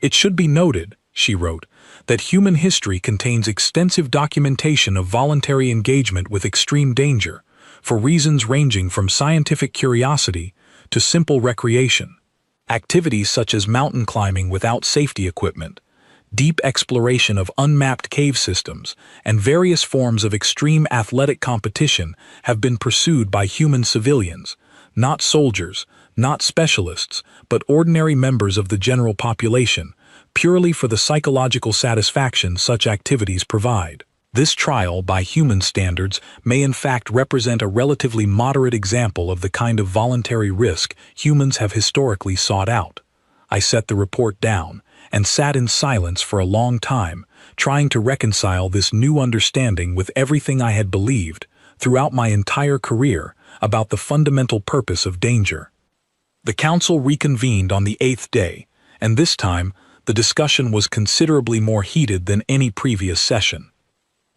It should be noted, she wrote, that human history contains extensive documentation of voluntary engagement with extreme danger, for reasons ranging from scientific curiosity to simple recreation. Activities such as mountain climbing without safety equipment, deep exploration of unmapped cave systems, and various forms of extreme athletic competition have been pursued by human civilians, not soldiers, not specialists, but ordinary members of the general population, purely for the psychological satisfaction such activities provide. This trial, by human standards, may in fact represent a relatively moderate example of the kind of voluntary risk humans have historically sought out. I set the report down and sat in silence for a long time, trying to reconcile this new understanding with everything I had believed throughout my entire career about the fundamental purpose of danger. The council reconvened on the 8th day, and this time the discussion was considerably more heated than any previous session.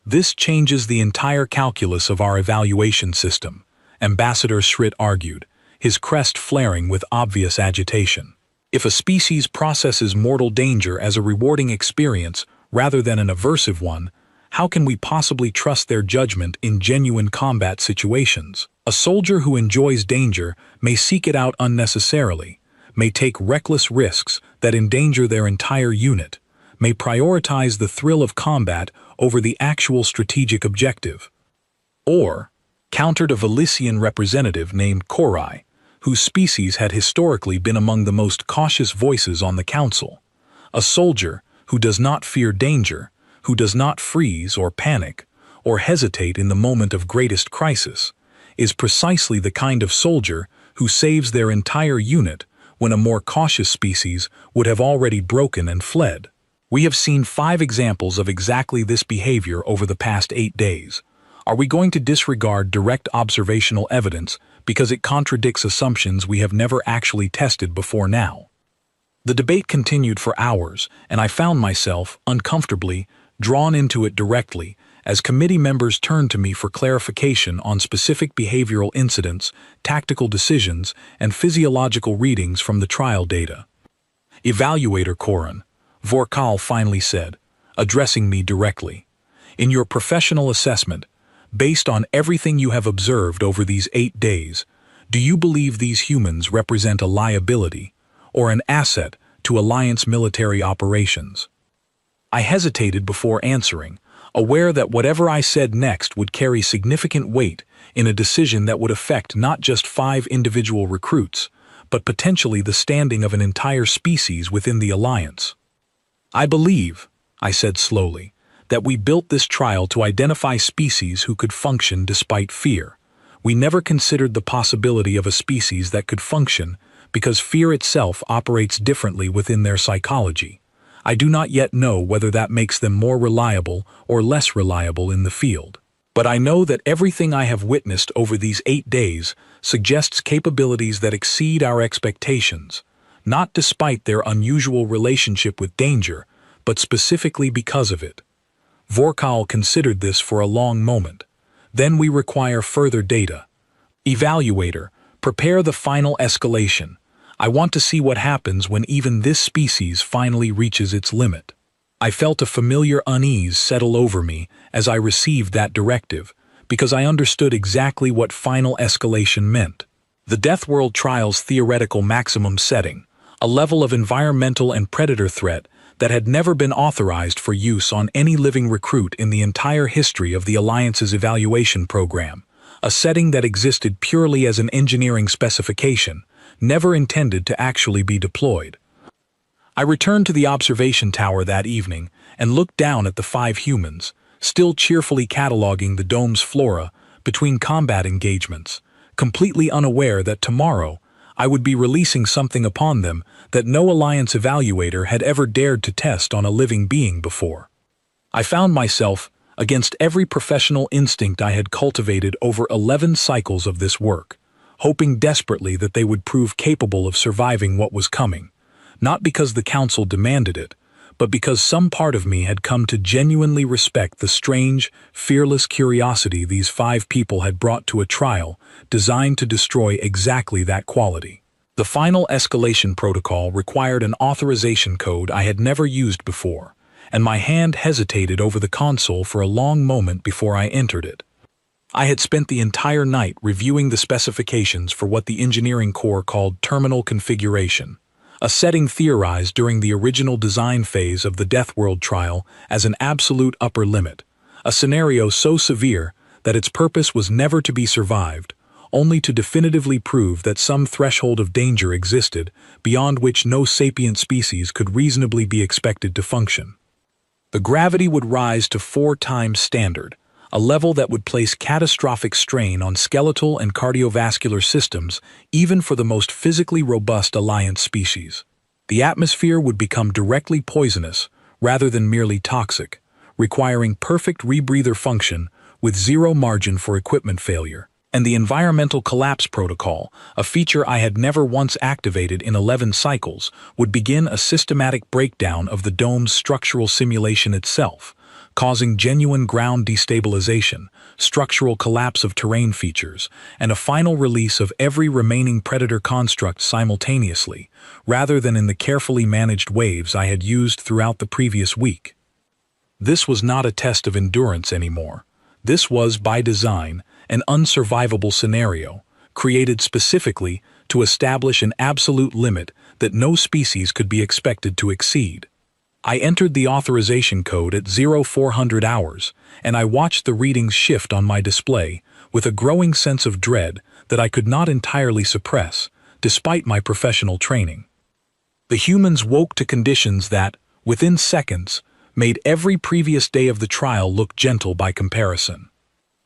This changes the entire calculus of our evaluation system, Ambassador Schritt argued, his crest flaring with obvious agitation. If a species processes mortal danger as a rewarding experience rather than an aversive one, how can we possibly trust their judgment in genuine combat situations? A soldier who enjoys danger may seek it out unnecessarily, may take reckless risks that endanger their entire unit, may prioritize the thrill of combat over the actual strategic objective. Or, countered a Velician representative named Korai, whose species had historically been among the most cautious voices on the council. A soldier who does not fear danger, who does not freeze or panic, or hesitate in the moment of greatest crisis, is precisely the kind of soldier who saves their entire unit when a more cautious species would have already broken and fled. We have seen 5 examples of exactly this behavior over the past 8 days. Are we going to disregard direct observational evidence because it contradicts assumptions we have never actually tested before now? The debate continued for hours, and I found myself, uncomfortably, drawn into it directly as committee members turned to me for clarification on specific behavioral incidents, tactical decisions, and physiological readings from the trial data. "Evaluator Koren," Vorkal finally said, addressing me directly, "in your professional assessment, based on everything you have observed over these 8 days, do you believe these humans represent a liability or an asset to Alliance military operations?" I hesitated before answering, aware that whatever I said next would carry significant weight in a decision that would affect not just 5 individual recruits, but potentially the standing of an entire species within the Alliance. "I believe," I said slowly, "that we built this trial to identify species who could function despite fear. We never considered the possibility of a species that could function because fear itself operates differently within their psychology. I do not yet know whether that makes them more reliable or less reliable in the field. But I know that everything I have witnessed over these 8 days suggests capabilities that exceed our expectations, not despite their unusual relationship with danger, but specifically because of it." Vorkal considered this for a long moment. "Then we require further data. Evaluator, prepare the final escalation. I want to see what happens when even this species finally reaches its limit." I felt a familiar unease settle over me as I received that directive, because I understood exactly what final escalation meant. The Deathworld trial's theoretical maximum setting, a level of environmental and predator threat that had never been authorized for use on any living recruit in the entire history of the Alliance's evaluation program, a setting that existed purely as an engineering specification, never intended to actually be deployed. I returned to the observation tower that evening and looked down at the 5 humans, still cheerfully cataloging the dome's flora between combat engagements, completely unaware that tomorrow I would be releasing something upon them that no Alliance evaluator had ever dared to test on a living being before. I found myself, against every professional instinct I had cultivated over 11 cycles of this work, hoping desperately that they would prove capable of surviving what was coming, not because the Council demanded it, but because some part of me had come to genuinely respect the strange, fearless curiosity these 5 people had brought to a trial designed to destroy exactly that quality. The final escalation protocol required an authorization code I had never used before, and my hand hesitated over the console for a long moment before I entered it. I had spent the entire night reviewing the specifications for what the engineering corps called terminal configuration, a setting theorized during the original design phase of the Deathworld trial as an absolute upper limit, a scenario so severe that its purpose was never to be survived, only to definitively prove that some threshold of danger existed beyond which no sapient species could reasonably be expected to function. The gravity would rise to 4 times standard, a level that would place catastrophic strain on skeletal and cardiovascular systems even for the most physically robust Alliance species. The atmosphere would become directly poisonous rather than merely toxic, requiring perfect rebreather function with zero margin for equipment failure. And the environmental collapse protocol, a feature I had never once activated in 11 cycles, would begin a systematic breakdown of the dome's structural simulation itself, causing genuine ground destabilization, structural collapse of terrain features, and a final release of every remaining predator construct simultaneously, rather than in the carefully managed waves I had used throughout the previous week. This was not a test of endurance anymore. This was, by design, an unsurvivable scenario, created specifically to establish an absolute limit that no species could be expected to exceed. I entered the authorization code at 0400 hours, and I watched the readings shift on my display with a growing sense of dread that I could not entirely suppress, despite my professional training. The humans woke to conditions that, within seconds, made every previous day of the trial look gentle by comparison.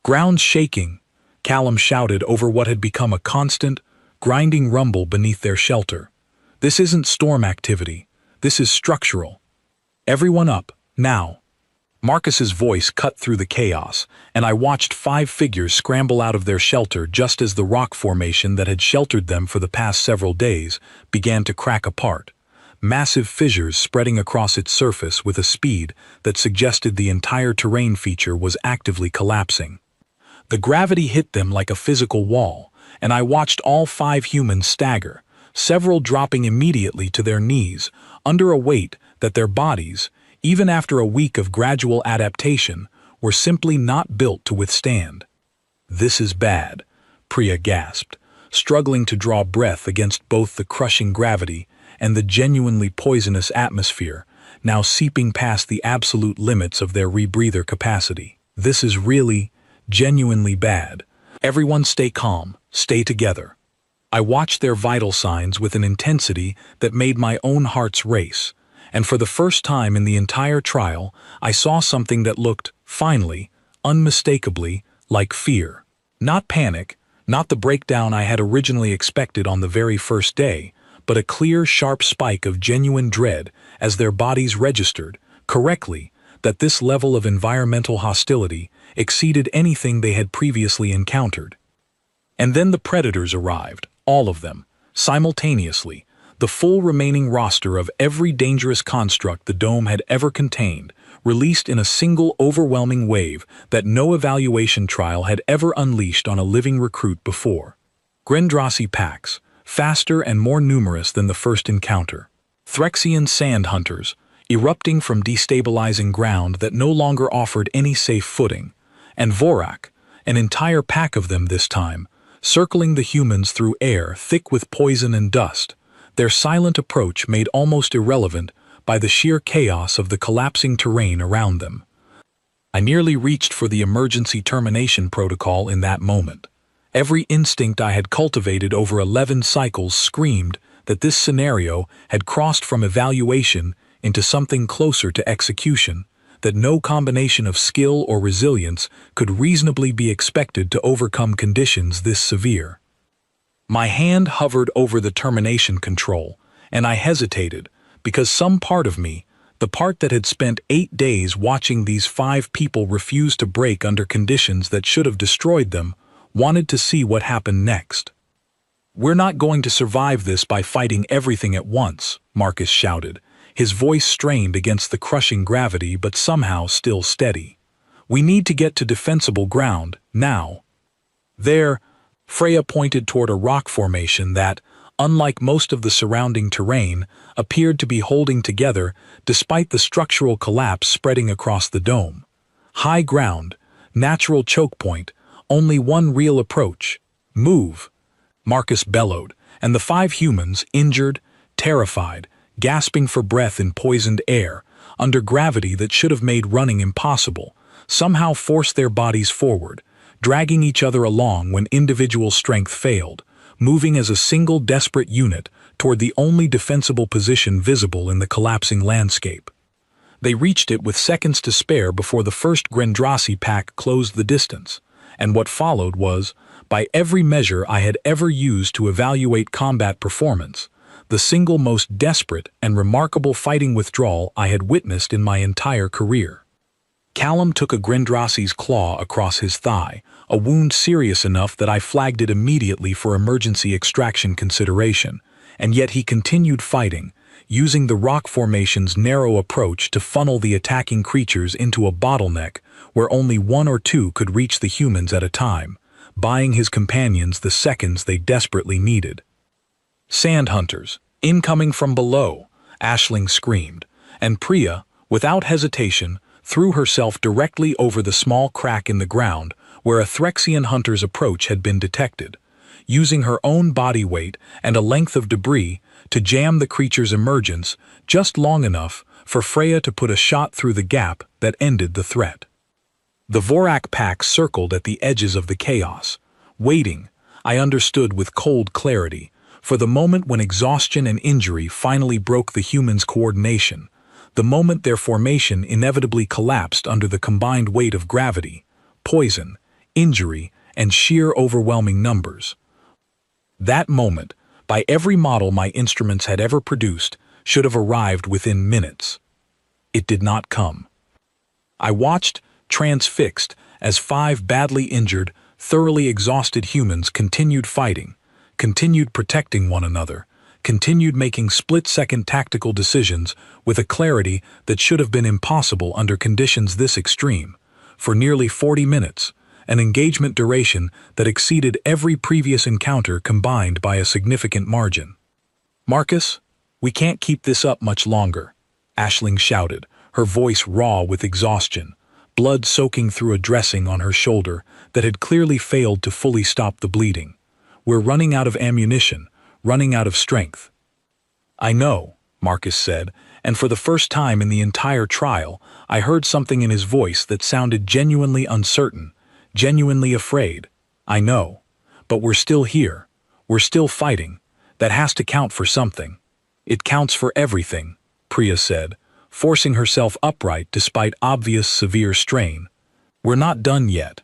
"Ground's shaking," Callum shouted over what had become a constant, grinding rumble beneath their shelter. "This isn't storm activity. This is structural. Everyone up, now." Marcus's voice cut through the chaos, and I watched 5 figures scramble out of their shelter just as the rock formation that had sheltered them for the past several days began to crack apart, massive fissures spreading across its surface with a speed that suggested the entire terrain feature was actively collapsing. The gravity hit them like a physical wall, and I watched all 5 humans stagger, several dropping immediately to their knees, under a weight that their bodies, even after a week of gradual adaptation, were simply not built to withstand. "This is bad," Priya gasped, struggling to draw breath against both the crushing gravity and the genuinely poisonous atmosphere, now seeping past the absolute limits of their rebreather capacity. "This is really, genuinely bad. Everyone stay calm, stay together." I watched their vital signs with an intensity that made my own hearts race, and for the first time in the entire trial, I saw something that looked, finally, unmistakably, like fear. Not panic, not the breakdown I had originally expected on the very first day, but a clear, sharp spike of genuine dread as their bodies registered, correctly, that this level of environmental hostility exceeded anything they had previously encountered. And then the predators arrived, all of them, simultaneously, the full remaining roster of every dangerous construct the dome had ever contained, released in a single overwhelming wave that no evaluation trial had ever unleashed on a living recruit before. Grendrasi packs, faster and more numerous than the first encounter. Threxian sand hunters, erupting from destabilizing ground that no longer offered any safe footing, and Vorak, an entire pack of them this time, circling the humans through air thick with poison and dust, their silent approach made almost irrelevant by the sheer chaos of the collapsing terrain around them. I nearly reached for the emergency termination protocol in that moment. Every instinct I had cultivated over 11 cycles screamed that this scenario had crossed from evaluation into something closer to execution, that no combination of skill or resilience could reasonably be expected to overcome conditions this severe. My hand hovered over the termination control, and I hesitated, because some part of me, the part that had spent 8 days watching these 5 people refuse to break under conditions that should have destroyed them, wanted to see what happened next. "We're not going to survive this by fighting everything at once," Marcus shouted, his voice strained against the crushing gravity but somehow still steady. "We need to get to defensible ground, now." There, Freya pointed toward a rock formation that, unlike most of the surrounding terrain, appeared to be holding together despite the structural collapse spreading across the dome. High ground, natural choke point, Only one real approach. Move, Marcus bellowed, and the 5 humans, injured, terrified, gasping for breath in poisoned air, under gravity that should have made running impossible, somehow forced their bodies forward, dragging each other along when individual strength failed, moving as a single desperate unit toward the only defensible position visible in the collapsing landscape. They reached it with seconds to spare before the first Grendrasi pack closed the distance, and what followed was, by every measure I had ever used to evaluate combat performance, the single most desperate and remarkable fighting withdrawal I had witnessed in my entire career. Callum took a Grendrasi's claw across his thigh, a wound serious enough that I flagged it immediately for emergency extraction consideration, and yet he continued fighting, using the rock formation's narrow approach to funnel the attacking creatures into a bottleneck where only 1 or 2 could reach the humans at a time, buying his companions the seconds they desperately needed. "Sand hunters, incoming from below," Aisling screamed, and Priya, without hesitation, threw herself directly over the small crack in the ground where a Threxian hunter's approach had been detected, using her own body weight and a length of debris to jam the creature's emergence just long enough for Freya to put a shot through the gap that ended the threat. The Vorak pack circled at the edges of the chaos, waiting, I understood with cold clarity, for the moment when exhaustion and injury finally broke the humans' coordination, the moment their formation inevitably collapsed under the combined weight of gravity, poison, injury, and sheer overwhelming numbers. That moment, by every model my instruments had ever produced, should have arrived within minutes. It did not come. I watched, transfixed, as 5 badly injured, thoroughly exhausted humans continued fighting, continued protecting one another, continued making split-second tactical decisions with a clarity that should have been impossible under conditions this extreme, for nearly 40 minutes, an engagement duration that exceeded every previous encounter combined by a significant margin. "Marcus, we can't keep this up much longer," Aisling shouted, her voice raw with exhaustion, blood soaking through a dressing on her shoulder that had clearly failed to fully stop the bleeding. "We're running out of ammunition, running out of strength." "I know," Marcus said, and for the first time in the entire trial, I heard something in his voice that sounded genuinely uncertain, genuinely afraid. "I know. But we're still here. We're still fighting. That has to count for something." "It counts for everything," Priya said, forcing herself upright despite obvious severe strain. "We're not done yet."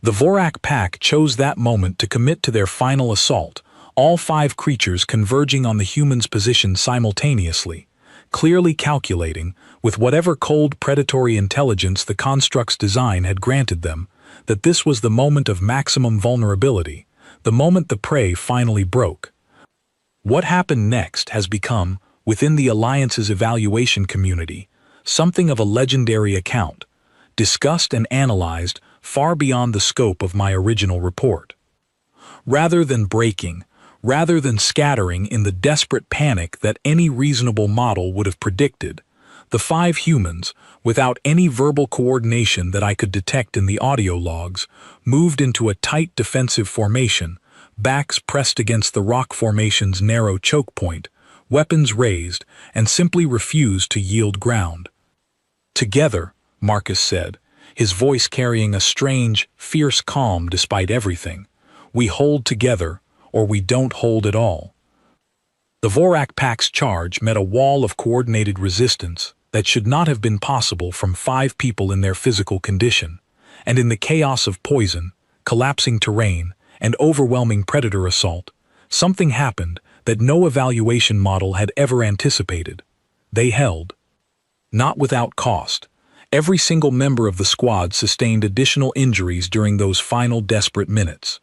The Vorak pack chose that moment to commit to their final assault, all 5 creatures converging on the humans' position simultaneously, clearly calculating, with whatever cold predatory intelligence the construct's design had granted them, that this was the moment of maximum vulnerability, the moment the prey finally broke. What happened next has become, within the Alliance's evaluation community, something of a legendary account, discussed and analyzed far beyond the scope of my original report. Rather than breaking, rather than scattering in the desperate panic that any reasonable model would have predicted, the 5 humans, without any verbal coordination that I could detect in the audio logs, moved into a tight defensive formation, backs pressed against the rock formation's narrow choke point, weapons raised, and simply refused to yield ground. "Together," Marcus said, his voice carrying a strange, fierce calm despite everything, "we hold together, or we don't hold at all." The Vorak pack's charge met a wall of coordinated resistance that should not have been possible from 5 people in their physical condition, and in the chaos of poison, collapsing terrain, and overwhelming predator assault, something happened that no evaluation model had ever anticipated. They held. Not without cost. Every single member of the squad sustained additional injuries during those final desperate minutes.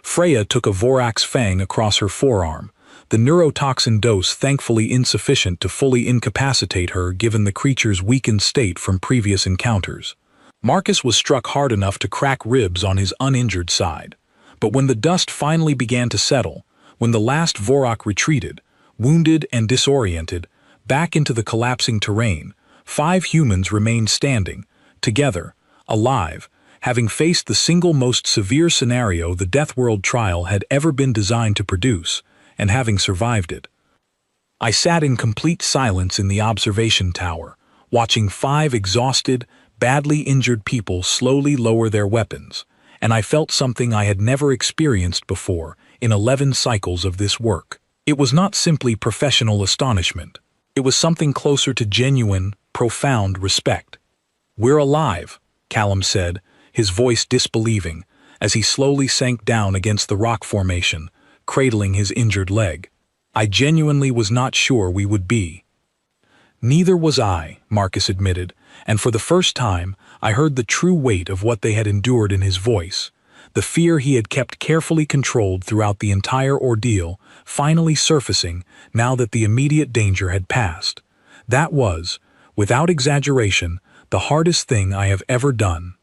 Freya took a Vorak's fang across her forearm, the neurotoxin dose thankfully insufficient to fully incapacitate her given the creature's weakened state from previous encounters. Marcus was struck hard enough to crack ribs on his uninjured side, but when the dust finally began to settle, when the last Vorak retreated, wounded and disoriented, back into the collapsing terrain, 5 humans remained standing, together, alive, having faced the single most severe scenario the Deathworld trial had ever been designed to produce, and having survived it. I sat in complete silence in the observation tower, watching 5 exhausted, badly injured people slowly lower their weapons, and I felt something I had never experienced before in 11 cycles of this work. It was not simply professional astonishment. It was something closer to genuine, profound respect. "We're alive," Callum said, his voice disbelieving, as he slowly sank down against the rock formation, cradling his injured leg. "I genuinely was not sure we would be." "Neither was I," Marcus admitted, and for the first time, I heard the true weight of what they had endured in his voice. The fear he had kept carefully controlled throughout the entire ordeal, finally surfacing now that the immediate danger had passed. That was, without exaggeration, the hardest thing I have ever done.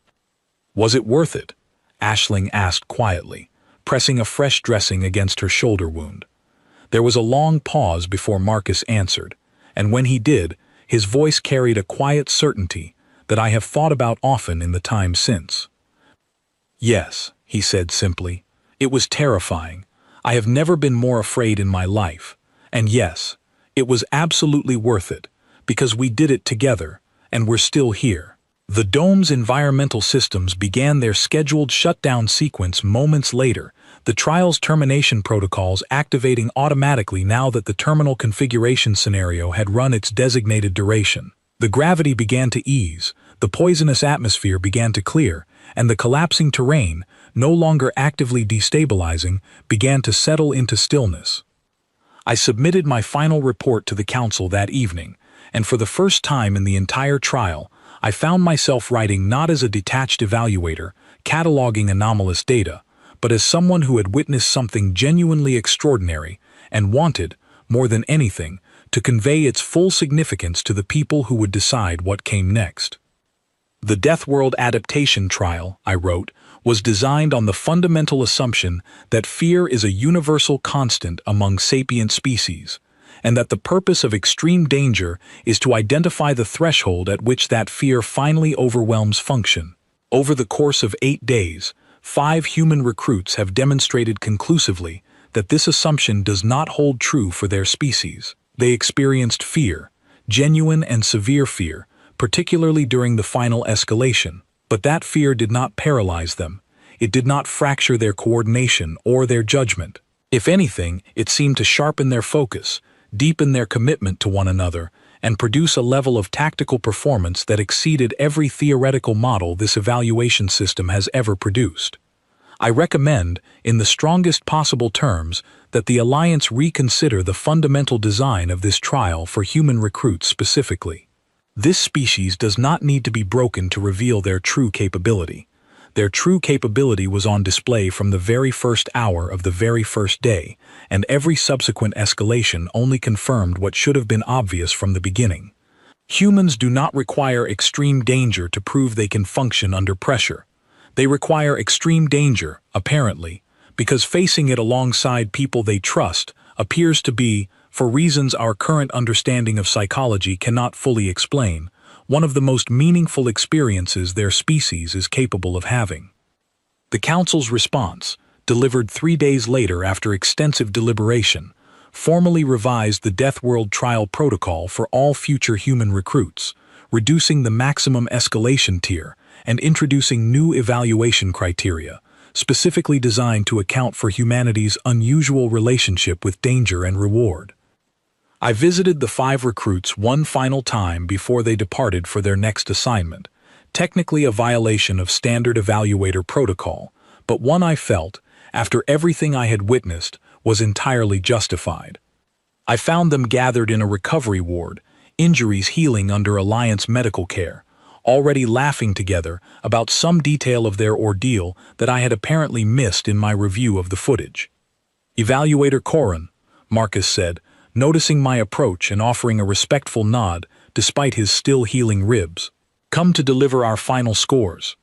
"Was it worth it?" Aisling asked quietly, pressing a fresh dressing against her shoulder wound. There was a long pause before Marcus answered, and when he did, his voice carried a quiet certainty that I have thought about often in the time since. "Yes," he said simply. "It was terrifying. I have never been more afraid in my life. And yes, it was absolutely worth it, because we did it together, and we're still here." The dome's environmental systems began their scheduled shutdown sequence moments later, the trial's termination protocols activating automatically now that the terminal configuration scenario had run its designated duration. The gravity began to ease, the poisonous atmosphere began to clear, and the collapsing terrain, no longer actively destabilizing, began to settle into stillness. I submitted my final report to the council that evening, and for the first time in the entire trial, I found myself writing not as a detached evaluator, cataloging anomalous data, but as someone who had witnessed something genuinely extraordinary and wanted, more than anything, to convey its full significance to the people who would decide what came next. The Deathworld adaptation trial, I wrote, was designed on the fundamental assumption that fear is a universal constant among sapient species, and that the purpose of extreme danger is to identify the threshold at which that fear finally overwhelms function. Over the course of 8 days, 5 human recruits have demonstrated conclusively that this assumption does not hold true for their species. They experienced fear, genuine and severe fear, particularly during the final escalation, but that fear did not paralyze them. It did not fracture their coordination or their judgment. If anything, it seemed to sharpen their focus, deepen their commitment to one another, and produce a level of tactical performance that exceeded every theoretical model this evaluation system has ever produced. I recommend, in the strongest possible terms, that the Alliance reconsider the fundamental design of this trial for human recruits specifically. This species does not need to be broken to reveal their true capability. Their true capability was on display from the very first hour of the very first day, and every subsequent escalation only confirmed what should have been obvious from the beginning. Humans do not require extreme danger to prove they can function under pressure. They require extreme danger, apparently, because facing it alongside people they trust appears to be, for reasons our current understanding of psychology cannot fully explain, one of the most meaningful experiences their species is capable of having. The Council's response, delivered 3 days later after extensive deliberation, formally revised the Deathworld trial protocol for all future human recruits, reducing the maximum escalation tier and introducing new evaluation criteria, specifically designed to account for humanity's unusual relationship with danger and reward. I visited the 5 recruits one final time before they departed for their next assignment, technically a violation of standard evaluator protocol, but one I felt, after everything I had witnessed, was entirely justified. I found them gathered in a recovery ward, injuries healing under Alliance medical care, already laughing together about some detail of their ordeal that I had apparently missed in my review of the footage. "Evaluator Corin," Marcus said, noticing my approach and offering a respectful nod despite his still healing ribs. "Come to deliver our final scores."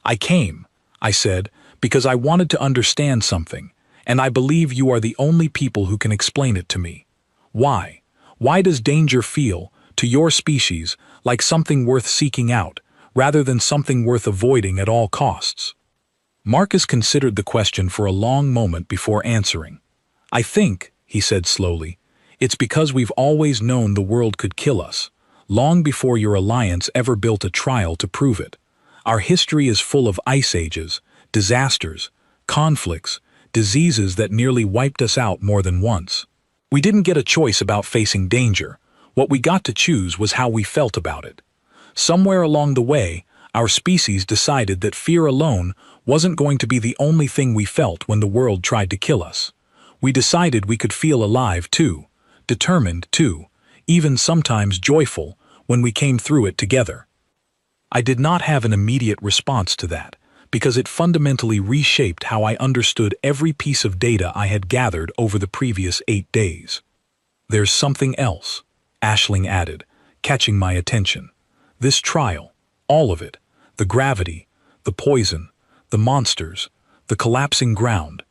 "I came," I said, "because I wanted to understand something, and I believe you are the only people who can explain it to me. Why? Why does danger feel, to your species, like something worth seeking out, rather than something worth avoiding at all costs? Marcus considered the question for a long moment before answering. "I think," he said slowly, "it's because we've always known the world could kill us, long before your alliance ever built a trial to prove it. Our history is full of ice ages, disasters, conflicts, diseases that nearly wiped us out more than once. We didn't get a choice about facing danger. What we got to choose was how we felt about it. Somewhere along the way, our species decided that fear alone wasn't going to be the only thing we felt when the world tried to kill us. We decided we could feel alive too, determined too, even sometimes joyful when we came through it together." I did not have an immediate response to that, because it fundamentally reshaped how I understood every piece of data I had gathered over the previous 8 days. "There's something else," Aisling added, catching my attention. "This trial, all of it, the gravity, the poison, the monsters, the collapsing ground.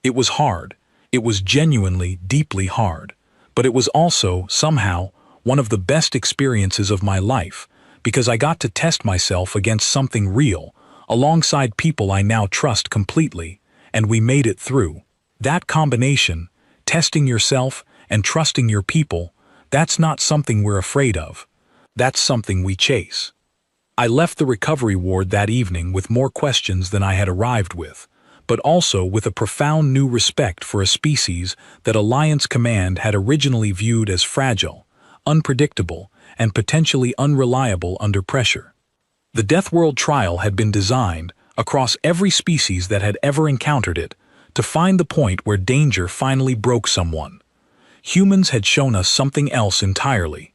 It was hard. It was genuinely, deeply hard. But it was also, somehow, one of the best experiences of my life, because I got to test myself against something real, alongside people I now trust completely, and we made it through. That combination, testing yourself and trusting your people, that's not something we're afraid of. That's something we chase." I left the recovery ward that evening with more questions than I had arrived with, but also with a profound new respect for a species that Alliance Command had originally viewed as fragile, unpredictable, and potentially unreliable under pressure. The Deathworld trial had been designed, across every species that had ever encountered it, to find the point where danger finally broke someone. Humans had shown us something else entirely.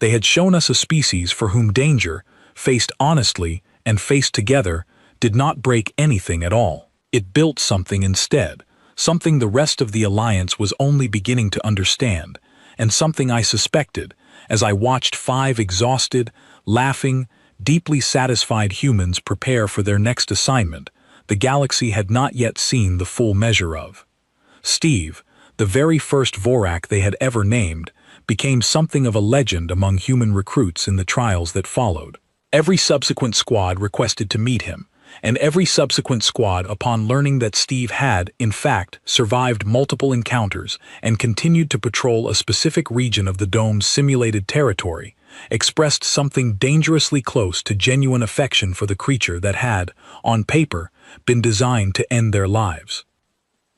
They had shown us a species for whom danger, faced honestly and faced together, did not break anything at all. It built something instead, something the rest of the Alliance was only beginning to understand, and something I suspected, as I watched 5 exhausted, laughing, deeply satisfied humans prepare for their next assignment, the galaxy had not yet seen the full measure of. Steve, the very first Vorak they had ever named, became something of a legend among human recruits in the trials that followed. Every subsequent squad requested to meet him, and every subsequent squad, upon learning that Steve had, in fact, survived multiple encounters and continued to patrol a specific region of the Dome's simulated territory, expressed something dangerously close to genuine affection for the creature that had, on paper, been designed to end their lives.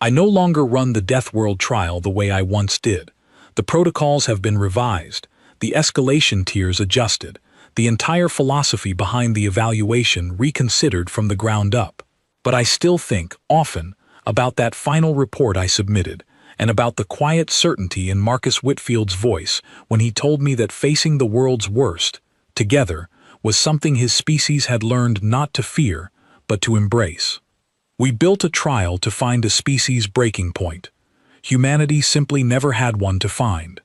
I no longer run the Deathworld trial the way I once did. The protocols have been revised, the escalation tiers adjusted, the entire philosophy behind the evaluation reconsidered from the ground up. But I still think, often, about that final report I submitted, and about the quiet certainty in Marcus Whitfield's voice when he told me that facing the world's worst, together, was something his species had learned not to fear, but to embrace. We built a trial to find a species breaking point. Humanity simply never had one to find.